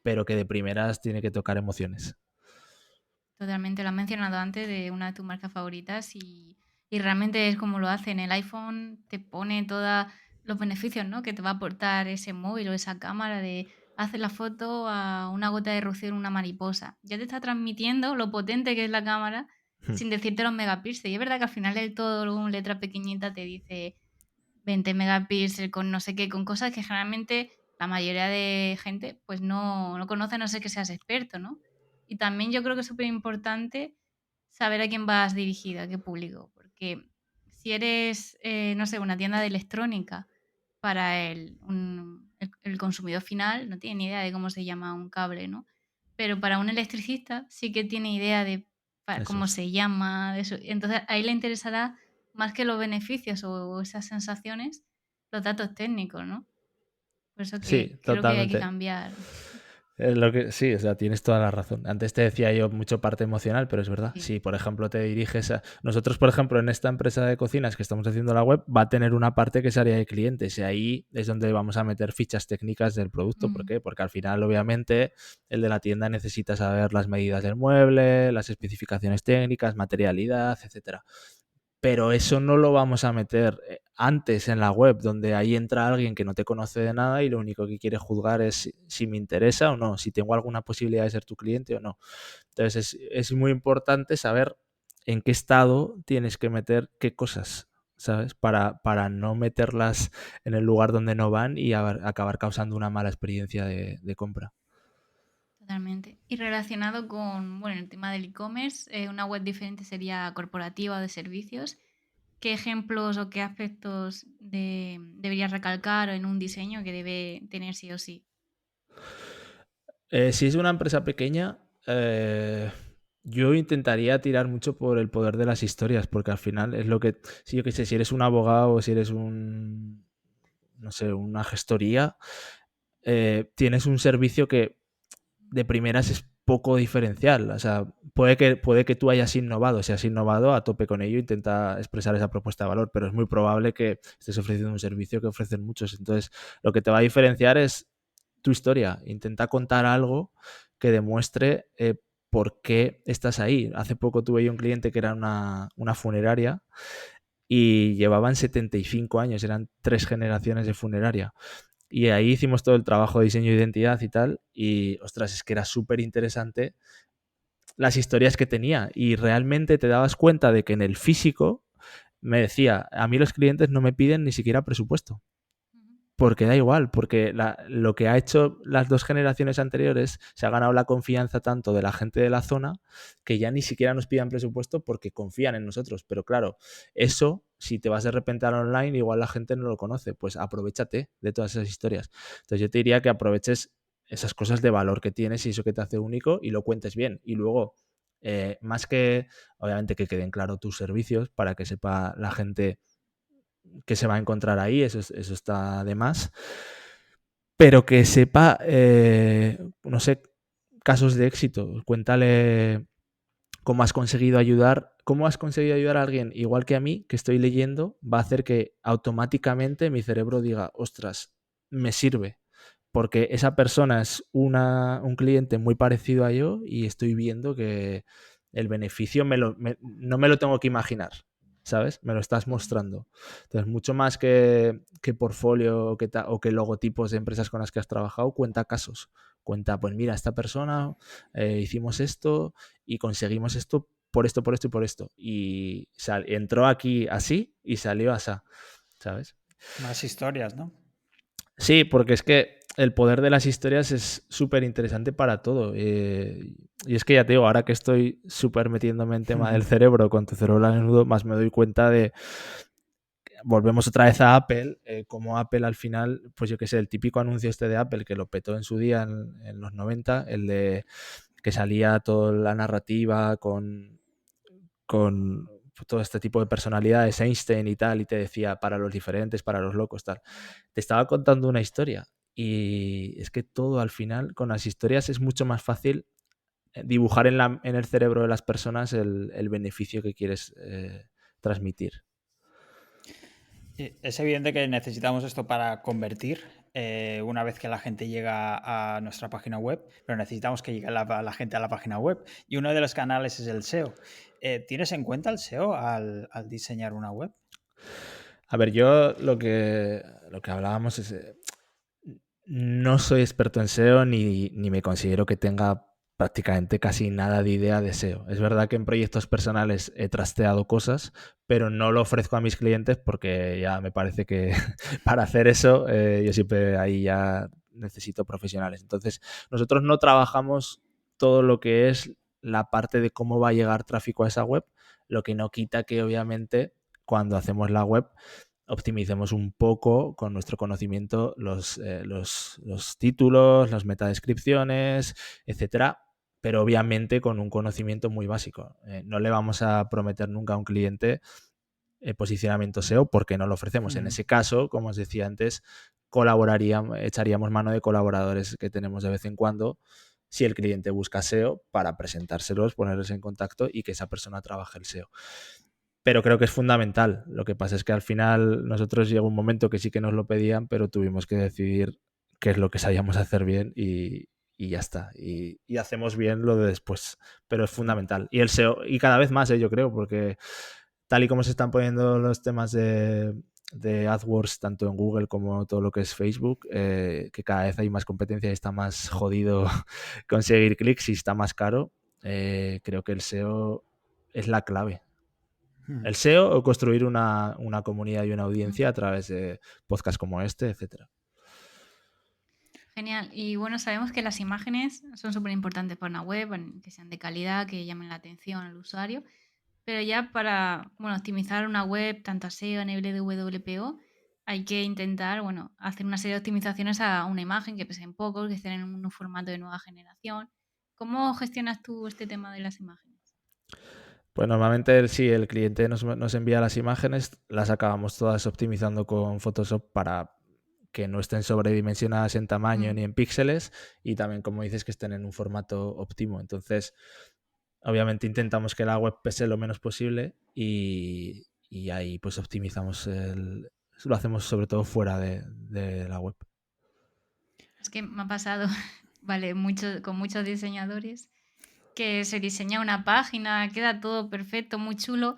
pero que de primeras tiene que tocar emociones. Totalmente, lo has mencionado antes de una de tus marcas favoritas y realmente es como lo hacen. El iPhone te pone todos los beneficios, ¿no? Que te va a aportar ese móvil o esa cámara de hacer la foto a una gota de rocío en una mariposa. Ya te está transmitiendo lo potente que es la cámara sin decirte los megapíxeles. Y es verdad que al final del todo, luego en letra pequeñita te dice 20 megapíxeles con no sé qué, con cosas que generalmente la mayoría de gente pues no conoce a no ser que seas experto, ¿no? Y también yo creo que es súper importante saber a quién vas dirigido, a qué público, porque si eres, no sé, una tienda de electrónica para el consumidor final, no tiene ni idea de cómo se llama un cable, ¿no? Pero para un electricista sí que tiene idea de Eso cómo es. se llama, de eso. Entonces ahí le interesará más que los beneficios o esas sensaciones, los datos técnicos, ¿no? Por eso que Sí, creo que hay que totalmente. cambiar. Sí, o sea, tienes toda la razón. Antes te decía yo mucho parte emocional, pero es verdad. Sí. Si, por ejemplo, te diriges a... Nosotros, por ejemplo, en esta empresa de cocinas que estamos haciendo la web, va a tener una parte que es área de clientes y ahí es donde vamos a meter fichas técnicas del producto. ¿Por Mm, qué? Porque al final, obviamente, el de la tienda necesita saber las medidas del mueble, las especificaciones técnicas, materialidad, etcétera. Pero eso no lo vamos a meter antes en la web, donde ahí entra alguien que no te conoce de nada y lo único que quiere juzgar es si me interesa o no, si tengo alguna posibilidad de ser tu cliente o no. Entonces es muy importante saber en qué estado tienes que meter qué cosas. ¿sabes? Para no meterlas en el lugar donde no van y acabar causando una mala experiencia de compra. Totalmente. Y relacionado con, bueno, el tema del e-commerce, una web diferente sería corporativa o de servicios. ¿Qué ejemplos o qué aspectos deberías recalcar en un diseño que debe tener sí o sí? Si es una empresa pequeña, yo intentaría tirar mucho por el poder de las historias, porque al final es lo que, si yo qué sé, si eres un abogado o si eres no sé, una gestoría, tienes un servicio que de primeras es poco diferencial. O sea, puede que tú hayas innovado, si has innovado a tope con ello, intenta expresar esa propuesta de valor, pero es muy probable que estés ofreciendo un servicio que ofrecen muchos. Entonces, lo que te va a diferenciar es tu historia. Intenta contar algo que demuestre por qué estás ahí. Hace poco tuve yo un cliente que era una funeraria y llevaban 75 años, eran 3 generaciones de funeraria. Y ahí hicimos todo el trabajo de diseño de identidad y tal. Y, ostras, es que era súper interesante las historias que tenía. Y realmente te dabas cuenta de que en el físico me decía, a mí los clientes no me piden ni siquiera presupuesto. Ujú. Porque da igual, porque lo que ha hecho las 2 generaciones anteriores se ha ganado la confianza tanto de la gente de la zona que ya ni siquiera nos pidan presupuesto porque confían en nosotros. Pero claro, eso, si te vas de repente al online, igual la gente no lo conoce. Pues aprovéchate de todas esas historias. Entonces yo te diría que aproveches esas cosas de valor que tienes y eso que te hace único y lo cuentes bien. Y luego, más que, obviamente, que queden claro tus servicios para que sepa la gente que se va a encontrar ahí, eso está de más, pero que sepa, no sé, casos de éxito. Cuéntale cómo has conseguido ayudar a alguien igual que a mí, que estoy leyendo, va a hacer que automáticamente mi cerebro diga, ostras, me sirve, porque esa persona es un cliente muy parecido a yo y estoy viendo que el beneficio no me lo tengo que imaginar, ¿sabes? Me lo estás Ujú. mostrando. Entonces, mucho más que portfolio o que logotipos de empresas con las que has trabajado, cuenta casos. Cuenta, pues mira, esta persona, hicimos esto y conseguimos esto por esto, por esto y por esto. Y entró aquí así y salió así, ¿sabes? Más historias, ¿no? Sí, porque es que el poder de las historias es súper interesante para todo. Y es que ya te digo, ahora que estoy súper metiéndome en tema del cerebro con tu cerebro a menudo, más me doy cuenta de, volvemos otra vez a Apple, como Apple al final, pues yo qué sé, el típico anuncio este de Apple que lo petó en su día en los 90, el de que salía toda la narrativa con todo este tipo de personalidades, Einstein y tal, y te decía para los diferentes, para los locos, tal. Te estaba contando una historia y es que todo al final, con las historias es mucho más fácil dibujar en el cerebro de las personas el beneficio que quieres transmitir. Es evidente que necesitamos esto para convertir una vez que la gente llega a nuestra página web, pero necesitamos que llegue la gente a la página web. Y uno de los canales es el SEO. ¿Tienes en cuenta el SEO al diseñar una web? A ver, yo lo que hablábamos es, no soy experto en SEO ni me considero que tenga prácticamente casi nada de idea de SEO. Es verdad que en proyectos personales he trasteado cosas, pero no lo ofrezco a mis clientes porque ya me parece que para hacer eso yo siempre ahí ya necesito profesionales. Entonces, nosotros no trabajamos todo lo que es la parte de cómo va a llegar tráfico a esa web, lo que no quita que obviamente cuando hacemos la web optimicemos un poco con nuestro conocimiento los títulos, las metadescripciones, etcétera, pero obviamente con un conocimiento muy básico. No le vamos a prometer nunca a un cliente posicionamiento SEO porque no lo ofrecemos. En ese caso, como os decía antes, echaríamos mano de colaboradores que tenemos de vez en cuando si el cliente busca SEO para presentárselos, ponerles en contacto y que esa persona trabaje el SEO. Pero creo que es fundamental. Lo que pasa es que al final nosotros llegó un momento que sí que nos lo pedían, pero tuvimos que decidir qué es lo que sabíamos hacer bien y ya está. Y hacemos bien lo de después. Pero es fundamental. Y el SEO, y cada vez más, yo creo, porque tal y como se están poniendo los temas de AdWords, tanto en Google como todo lo que es Facebook, que cada vez hay más competencia y está más jodido conseguir clics y está más caro, creo que el SEO es la clave. El SEO o construir una comunidad y una audiencia a través de podcasts como este, etcétera. Genial. Y bueno, sabemos que las imágenes son súper importantes para una web, que sean de calidad, que llamen la atención al usuario. Pero ya para, bueno, optimizar una web, tanto a SEO a nivel de WPO, hay que intentar, bueno, hacer una serie de optimizaciones a una imagen que pesen poco, que estén en un formato de nueva generación. ¿Cómo gestionas tú este tema de las imágenes? Pues normalmente sí, el cliente nos envía las imágenes, las acabamos todas optimizando con Photoshop para que no estén sobredimensionadas en tamaño ni en píxeles y también, como dices, que estén en un formato óptimo. Entonces, obviamente intentamos que la web pese lo menos posible y ahí pues optimizamos lo hacemos sobre todo fuera de la web. Es que me ha pasado, vale, con muchos diseñadores, que se diseña una página, queda todo perfecto, muy chulo,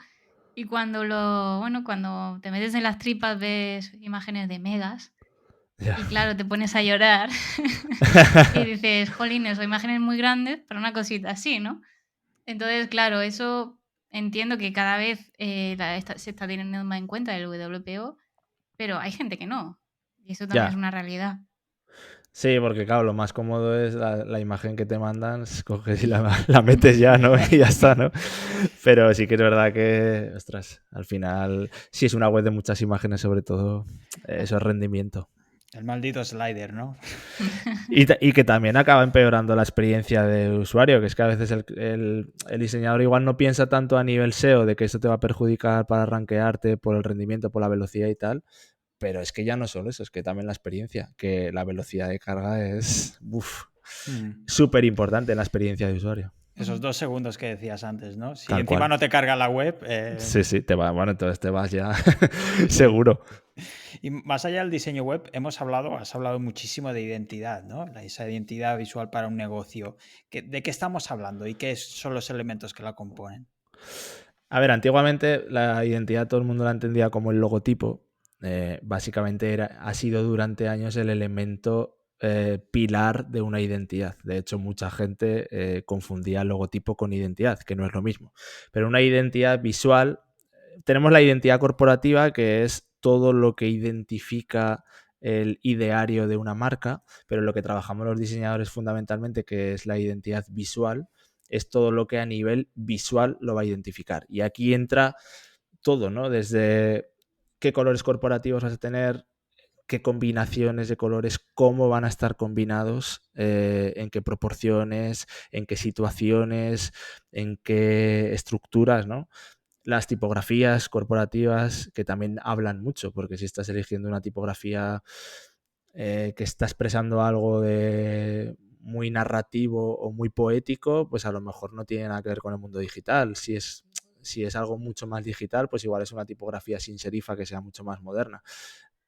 y cuando te metes en las tripas ves imágenes de megas, Ya. y claro, te pones a llorar y dices, jolines, son imágenes muy grandes para una cosita así, ¿no? Entonces, claro, eso entiendo que cada vez se está teniendo más en cuenta el WPO, pero hay gente que no, y eso también es Ya. una realidad. Sí, porque claro, lo más cómodo es la imagen que te mandan, coges y la metes ya, ¿no? Y ya está, ¿no? Pero sí que es verdad que, ostras, al final, si es una web de muchas imágenes, sobre todo, eso es rendimiento. El maldito slider, ¿no? Y que también acaba empeorando la experiencia del usuario, que es que a veces el diseñador igual no piensa tanto a nivel SEO de que eso te va a perjudicar para rankearte por el rendimiento, por la velocidad y tal, pero es que ya no solo eso, es que también la experiencia, que la velocidad de carga es súper importante en la experiencia de usuario. Esos 2 segundos que decías antes, ¿no? Si Tal encima cual. no te carga la web... Sí, entonces te vas ya seguro. Y más allá del diseño web, has hablado muchísimo de identidad, ¿no? Esa identidad visual para un negocio. ¿De qué estamos hablando y qué son los elementos que la componen? A ver, antiguamente la identidad todo el mundo la entendía como el logotipo. Básicamente ha sido durante años el elemento pilar de una identidad. De hecho, mucha gente confundía el logotipo con identidad, que no es lo mismo. Pero una identidad visual, tenemos la identidad corporativa, que es todo lo que identifica el ideario de una marca, pero lo que trabajamos los diseñadores fundamentalmente, que es la identidad visual, es todo lo que a nivel visual lo va a identificar. Y aquí entra todo, ¿no? Desde qué colores corporativos vas a tener, qué combinaciones de colores, cómo van a estar combinados, en qué proporciones, en qué situaciones, en qué estructuras, ¿no? Las tipografías corporativas que también hablan mucho, porque si estás eligiendo una tipografía que está expresando algo de muy narrativo o muy poético, pues a lo mejor no tiene nada que ver con el mundo digital. Si es algo mucho más digital, pues igual es una tipografía sin serifa que sea mucho más moderna.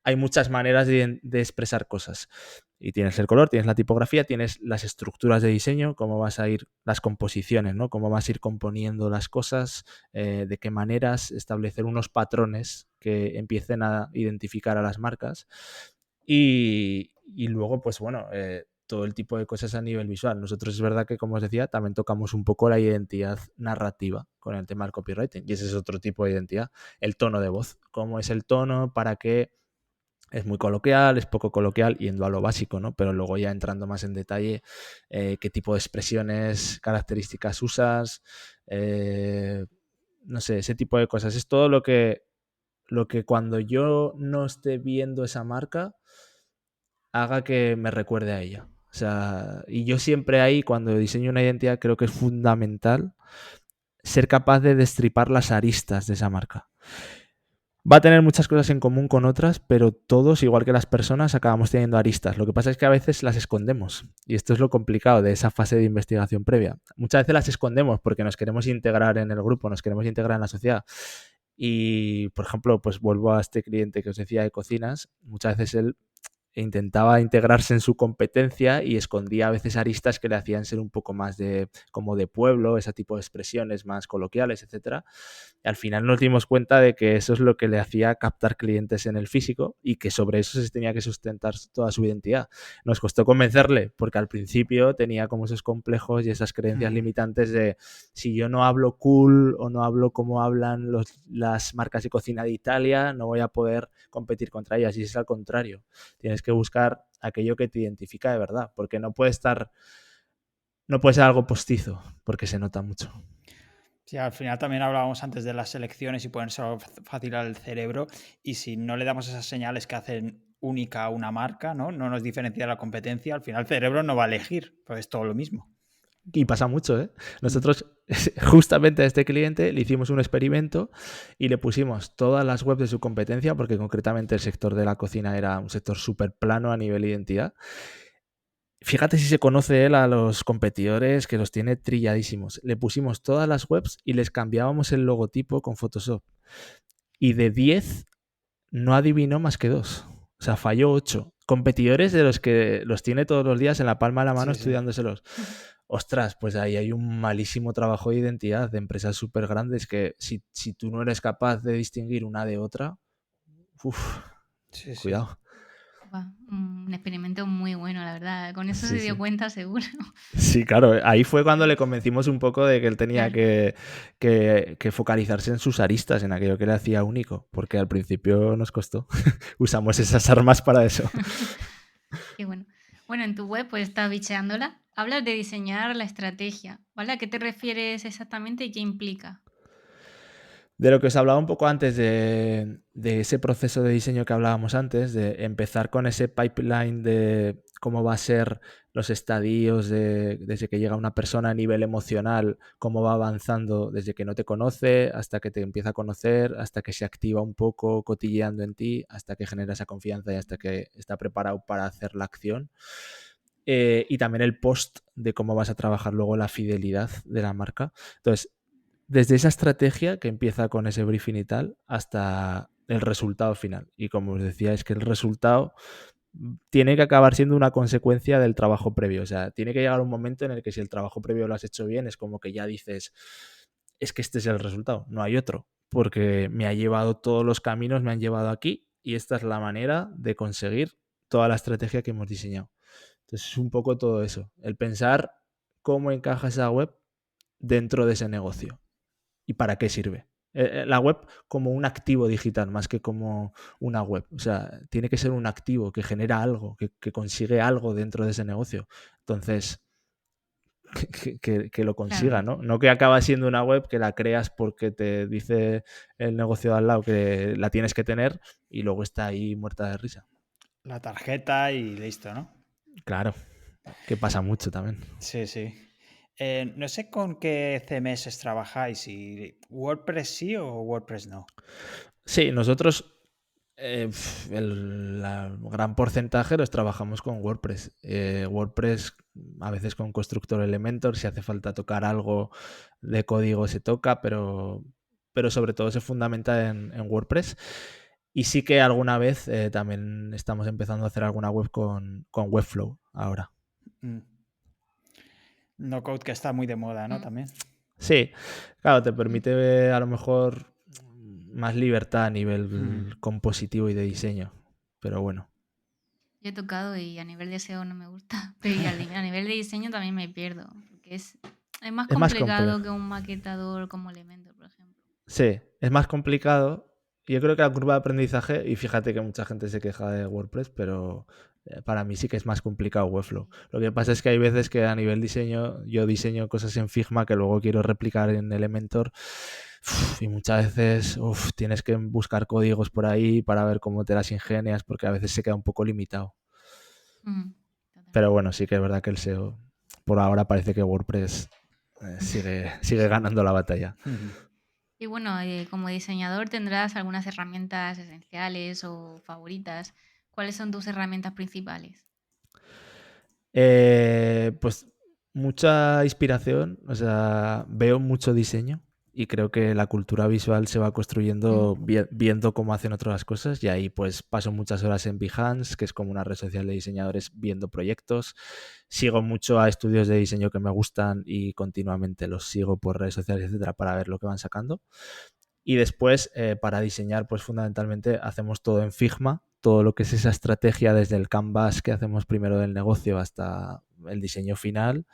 Hay muchas maneras de expresar cosas. Y tienes el color, tienes la tipografía, tienes las estructuras de diseño, cómo vas a ir, las composiciones, ¿no? Cómo vas a ir componiendo las cosas, de qué maneras, establecer unos patrones que empiecen a identificar a las marcas. Y luego, pues bueno, todo el tipo de cosas a nivel visual. Nosotros es verdad que, como os decía, también tocamos un poco la identidad narrativa con el tema del copywriting. Y ese es otro tipo de identidad. El tono de voz. ¿Cómo es el tono? ¿Para qué? Es muy coloquial, es poco coloquial, yendo a lo básico, ¿no? Pero luego ya entrando más en detalle, qué tipo de expresiones, características usas, no sé, ese tipo de cosas. Es todo lo que cuando yo no esté viendo esa marca, haga que me recuerde a ella. O sea, y yo siempre ahí, cuando diseño una identidad, creo que es fundamental ser capaz de destripar las aristas de esa marca. Va a tener muchas cosas en común con otras, pero todos, igual que las personas, acabamos teniendo aristas. Lo que pasa es que a veces las escondemos. Y esto es lo complicado de esa fase de investigación previa. Muchas veces las escondemos porque nos queremos integrar en el grupo, nos queremos integrar en la sociedad. Y, por ejemplo, pues vuelvo a este cliente que os decía de cocinas. Muchas veces él intentaba integrarse en su competencia y escondía a veces aristas que le hacían ser un poco más como de pueblo, ese tipo de expresiones más coloquiales, etcétera. Y al final nos dimos cuenta de que eso es lo que le hacía captar clientes en el físico y que sobre eso se tenía que sustentar toda su identidad. Nos costó convencerle porque al principio tenía como esos complejos y esas creencias limitantes de si yo no hablo cool o no hablo como hablan las marcas de cocina de Italia, no voy a poder competir contra ellas. Y es al contrario. Tienes que buscar aquello que te identifica de verdad, porque no puede ser algo postizo, porque se nota mucho. Sí, al final también hablábamos antes de las selecciones y pueden ser fácil al cerebro, y si no le damos esas señales que hacen única a una marca, ¿no? No nos diferencia de la competencia, al final el cerebro no va a elegir, pues es todo lo mismo. Y pasa mucho, ¿eh? Nosotros justamente a este cliente le hicimos un experimento y le pusimos todas las webs de su competencia, porque concretamente el sector de la cocina era un sector súper plano a nivel identidad. Fíjate si se conoce él a los competidores, que los tiene trilladísimos. Le pusimos todas las webs y les cambiábamos el logotipo con Photoshop. Y de 10 no adivinó más que 2. O sea, falló 8. Competidores de los que los tiene todos los días en la palma de la mano estudiándoselos. Ostras, pues ahí hay un malísimo trabajo de identidad de empresas súper grandes que si tú no eres capaz de distinguir una de otra, cuidado. Un experimento muy bueno, la verdad. Con eso se dio cuenta seguro. Sí, claro. Ahí fue cuando le convencimos un poco de que él tenía que focalizarse en sus aristas, en aquello que le hacía único, porque al principio nos costó. Usamos esas armas para eso. Qué bueno. Bueno, en tu web, pues estás bicheándola. Hablas de diseñar la estrategia, ¿vale? ¿A qué te refieres exactamente y qué implica? De lo que os hablaba un poco antes de ese proceso de diseño que hablábamos antes, de empezar con ese pipeline de cómo va a ser los estadios desde que llega una persona a nivel emocional, cómo va avanzando desde que no te conoce hasta que te empieza a conocer, hasta que se activa un poco cotilleando en ti, hasta que genera esa confianza y hasta que está preparado para hacer la acción. Y también el post de cómo vas a trabajar luego la fidelidad de la marca. Entonces, desde esa estrategia que empieza con ese briefing y tal, hasta el resultado final. Y como os decía, es que el resultado tiene que acabar siendo una consecuencia del trabajo previo. O sea, tiene que llegar un momento en el que si el trabajo previo lo has hecho bien, es como que ya dices, es que este es el resultado, no hay otro. Porque me ha llevado todos los caminos, me han llevado aquí y esta es la manera de conseguir toda la estrategia que hemos diseñado. Entonces es un poco todo eso, el pensar cómo encaja esa web dentro de ese negocio. ¿Y para qué sirve? La web como un activo digital más que como una web. O sea, tiene que ser un activo que genera algo, que consigue algo dentro de ese negocio. Entonces, que lo consiga, Claro. ¿no? No que acaba siendo una web que la creas porque te dice el negocio de al lado que la tienes que tener y luego está ahí muerta de risa. La tarjeta y listo, ¿no? Claro, que pasa mucho también. Sí. No sé con qué CMS trabajáis, si WordPress sí o WordPress no. Sí, nosotros el gran porcentaje los trabajamos con WordPress. WordPress a veces con Constructor Elementor, si hace falta tocar algo de código se toca, pero sobre todo se fundamenta en WordPress. Y sí que alguna vez también estamos empezando a hacer alguna web con Webflow ahora. No code que está muy de moda, ¿no? También. Sí, claro, te permite a lo mejor más libertad a nivel compositivo y de diseño, pero bueno. Yo he tocado y a nivel de SEO no me gusta, pero y a nivel de diseño también me pierdo, porque es más Es más complicado complejo. que un maquetador como Elementor, por ejemplo. Sí, es más complicado. Yo creo que la curva de aprendizaje, y fíjate que mucha gente se queja de WordPress, pero para mí sí que es más complicado Webflow. Lo que pasa es que hay veces que a nivel diseño, yo diseño cosas en Figma que luego quiero replicar en Elementor y muchas veces tienes que buscar códigos por ahí para ver cómo te las ingenias, porque a veces se queda un poco limitado. Pero bueno, sí que es verdad que el SEO, por ahora parece que WordPress sigue ganando la batalla. Y bueno, como diseñador tendrás algunas herramientas esenciales o favoritas. ¿Cuáles son tus herramientas principales? Pues mucha inspiración, o sea, veo mucho diseño y creo que la cultura visual se va construyendo viendo cómo hacen otras cosas, y ahí pues paso muchas horas en Behance, que es como una red social de diseñadores, viendo proyectos. Sigo mucho a estudios de diseño que me gustan y continuamente los sigo por redes sociales, etcétera, para ver lo que van sacando. Y después, para diseñar, pues fundamentalmente hacemos todo en Figma, todo lo que es esa estrategia desde el canvas que hacemos primero del negocio hasta el diseño final,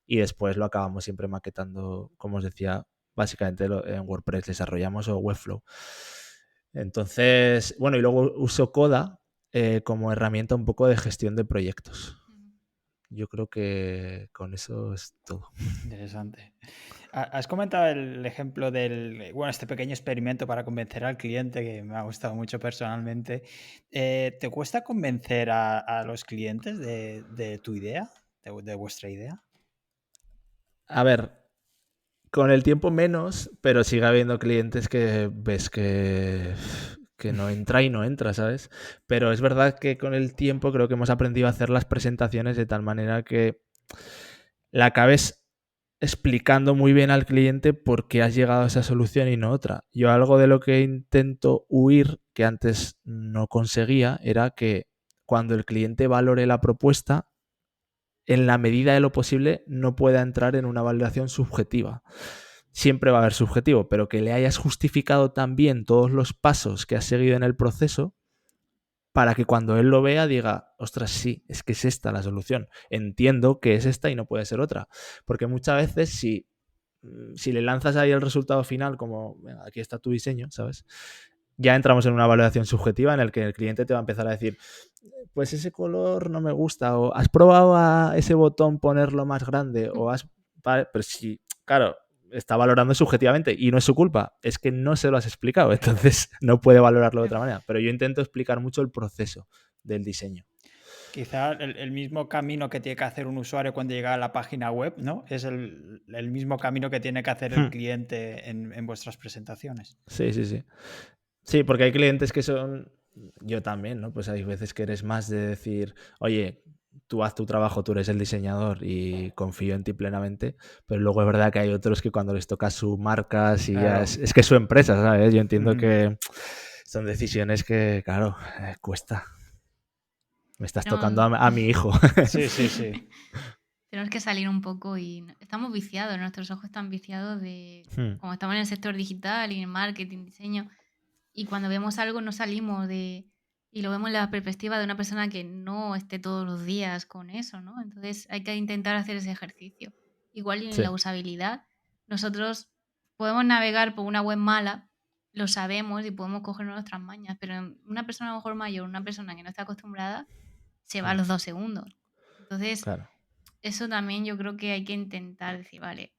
y después lo acabamos siempre maquetando, como os decía, básicamente en WordPress desarrollamos o Webflow. Entonces, bueno, y luego uso Coda como herramienta un poco de gestión de proyectos. Yo creo que con eso es todo. Interesante. Has comentado el ejemplo este pequeño experimento para convencer al cliente, que me ha gustado mucho personalmente. ¿Te cuesta convencer a los clientes de tu idea, de vuestra idea? A ver, con el tiempo menos, pero sigue habiendo clientes que ves que no entra y no entra, ¿sabes? Pero es verdad que con el tiempo creo que hemos aprendido a hacer las presentaciones de tal manera que la acabes explicando muy bien al cliente por qué has llegado a esa solución y no otra. Yo algo de lo que intento huir, que antes no conseguía, era que cuando el cliente valore la propuesta, en la medida de lo posible, no pueda entrar en una valoración subjetiva. Siempre va a haber subjetivo, pero que le hayas justificado también todos los pasos que has seguido en el proceso para que cuando él lo vea diga, ostras, sí, es que es esta la solución. Entiendo que es esta y no puede ser otra. Porque muchas veces si le lanzas ahí el resultado final como, venga, aquí está tu diseño, ¿sabes? Ya entramos en una valoración subjetiva en el que el cliente te va a empezar a decir, pues ese color no me gusta, o has probado a ese botón ponerlo más grande, o has... Vale, pero sí, claro, está valorando subjetivamente y no es su culpa, es que no se lo has explicado, entonces no puede valorarlo de otra manera. Pero yo intento explicar mucho el proceso del diseño. Quizá el mismo camino que tiene que hacer un usuario cuando llega a la página web, ¿no? Es el mismo camino que tiene que hacer el cliente en vuestras presentaciones. Sí, sí, sí. Sí, porque hay clientes que son... Yo también, ¿no? Pues hay veces que eres más de decir, oye, tú haz tu trabajo, tú eres el diseñador y confío en ti plenamente, pero luego es verdad que hay otros que cuando les toca su marca, si ya Claro. es que es su empresa, ¿sabes? Yo entiendo que son decisiones que, claro, cuesta. Me estás tocando Pero a mi hijo. Sí, sí, sí. tenemos que salir un poco y estamos viciados, nuestros ojos están viciados de, como estamos en el sector digital y en marketing, diseño, y cuando vemos algo no salimos de, y lo vemos en la perspectiva de una persona que no esté todos los días con eso, ¿no? Entonces hay que intentar hacer ese ejercicio. Igual en Sí, la usabilidad, nosotros podemos navegar por una web mala, lo sabemos y podemos coger nuestras mañas, pero una persona a lo mejor mayor, una persona que no está acostumbrada, se va a los 2 segundos. Entonces, claro. eso también yo creo que hay que intentar decir, vale,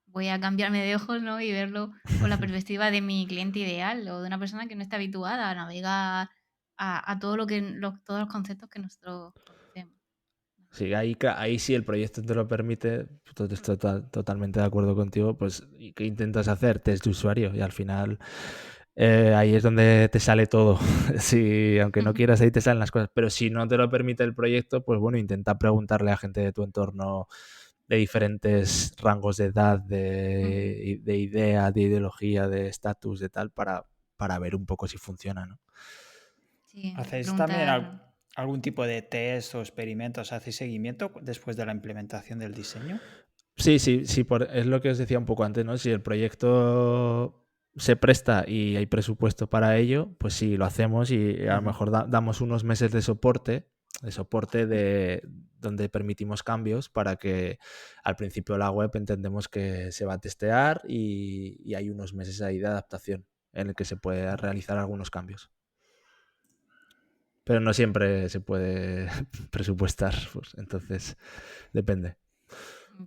voy a cambiarme de ojos, ¿no? Y verlo con la perspectiva de mi cliente ideal o de una persona que no está habituada a navegar a todo todos los conceptos que nosotros conocemos. Sí, ahí sí el proyecto te lo permite, estoy totalmente de acuerdo contigo, pues ¿y qué intentas hacer? Test de usuario y al final ahí es donde te sale todo. Si, aunque no quieras, ahí te salen las cosas, pero si no te lo permite el proyecto, pues bueno, intenta preguntarle a gente de tu entorno de diferentes rangos de edad, de idea, de ideología, de estatus, de tal, para ver un poco si funciona, ¿no? Sí, hay que ¿Hacéis también preguntar. algún tipo de test o experimentos? ¿Hacéis seguimiento después de la implementación del diseño? Sí, sí, sí, es lo que os decía un poco antes, ¿no? Si el proyecto se presta y hay presupuesto para ello, pues sí, lo hacemos y a lo mejor damos unos meses de soporte donde permitimos cambios para que al principio la web entendemos que se va a testear y hay unos meses ahí de adaptación en el que se puede realizar algunos cambios. Pero no siempre se puede presupuestar, pues, entonces depende.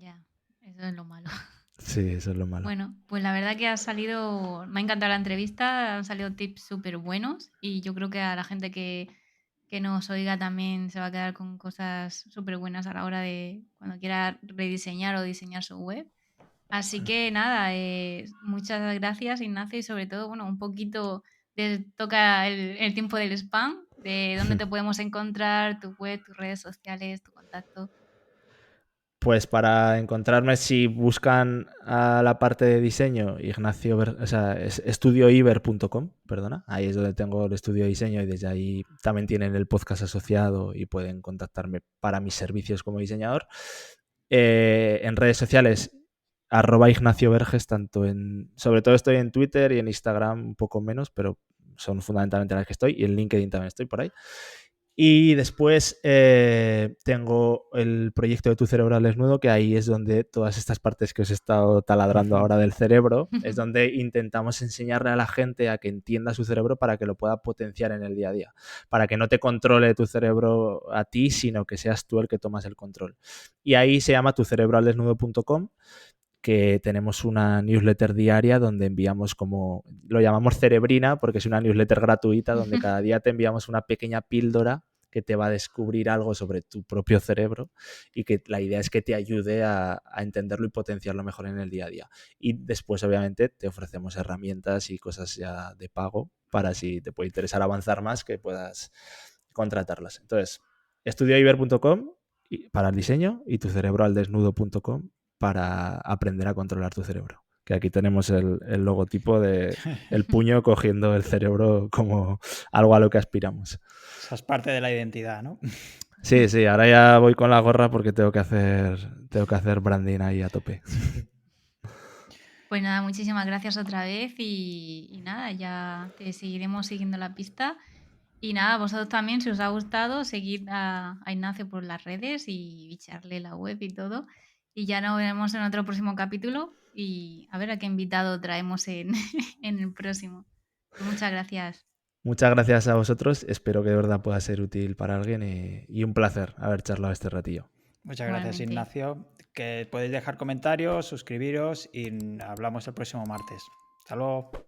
Ya, eso es lo malo. Sí, eso es lo malo. Bueno, pues la verdad que me ha encantado la entrevista, han salido tips súper buenos y yo creo que a la gente que nos oiga también se va a quedar con cosas súper buenas a la hora de cuando quiera rediseñar o diseñar su web. Así que nada, muchas gracias Ignacio y sobre todo, bueno, un poquito toca el tiempo del spam, de dónde te podemos encontrar, tu web, tus redes sociales, tu contacto. Pues para encontrarme, si buscan a la parte de diseño, estudioiber.com, perdona, ahí es donde tengo el estudio de diseño y desde ahí también tienen el podcast asociado y pueden contactarme para mis servicios como diseñador. En redes sociales, @IgnacioVerges, sobre todo estoy en Twitter y en Instagram un poco menos, pero son fundamentalmente las que estoy, y en LinkedIn también estoy por ahí. Y después tengo el proyecto de Tu Cerebro al Desnudo, que ahí es donde todas estas partes que os he estado taladrando ahora del cerebro, es donde intentamos enseñarle a la gente a que entienda su cerebro para que lo pueda potenciar en el día a día, para que no te controle tu cerebro a ti, sino que seas tú el que tomas el control. Y ahí se llama tucerebroaldesnudo.com, que tenemos una newsletter diaria donde enviamos, como lo llamamos cerebrina, porque es una newsletter gratuita donde cada día te enviamos una pequeña píldora que te va a descubrir algo sobre tu propio cerebro y que la idea es que te ayude a entenderlo y potenciarlo mejor en el día a día. Y después, obviamente, te ofrecemos herramientas y cosas ya de pago para, si te puede interesar avanzar más, que puedas contratarlas. Entonces, estudioiber.com para el diseño y tucerebroaldesnudo.com para aprender a controlar tu cerebro. Que aquí tenemos el logotipo de el puño cogiendo el cerebro como algo a lo que aspiramos. Esa es parte de la identidad, ¿no? Sí, ahora ya voy con la gorra porque tengo que hacer branding ahí a tope. Pues nada, muchísimas gracias otra vez y nada, ya te seguiremos siguiendo la pista. Y nada, vosotros también, si os ha gustado, seguid a Ignacio por las redes y bichearle la web y todo. Y ya nos veremos en otro próximo capítulo y a ver a qué invitado traemos en, en el próximo. Pues muchas gracias. Muchas gracias a vosotros. Espero que de verdad pueda ser útil para alguien y un placer haber charlado este ratillo. Muchas gracias, Igualmente. Ignacio. Que podéis dejar comentarios, suscribiros y hablamos el próximo martes. Hasta luego.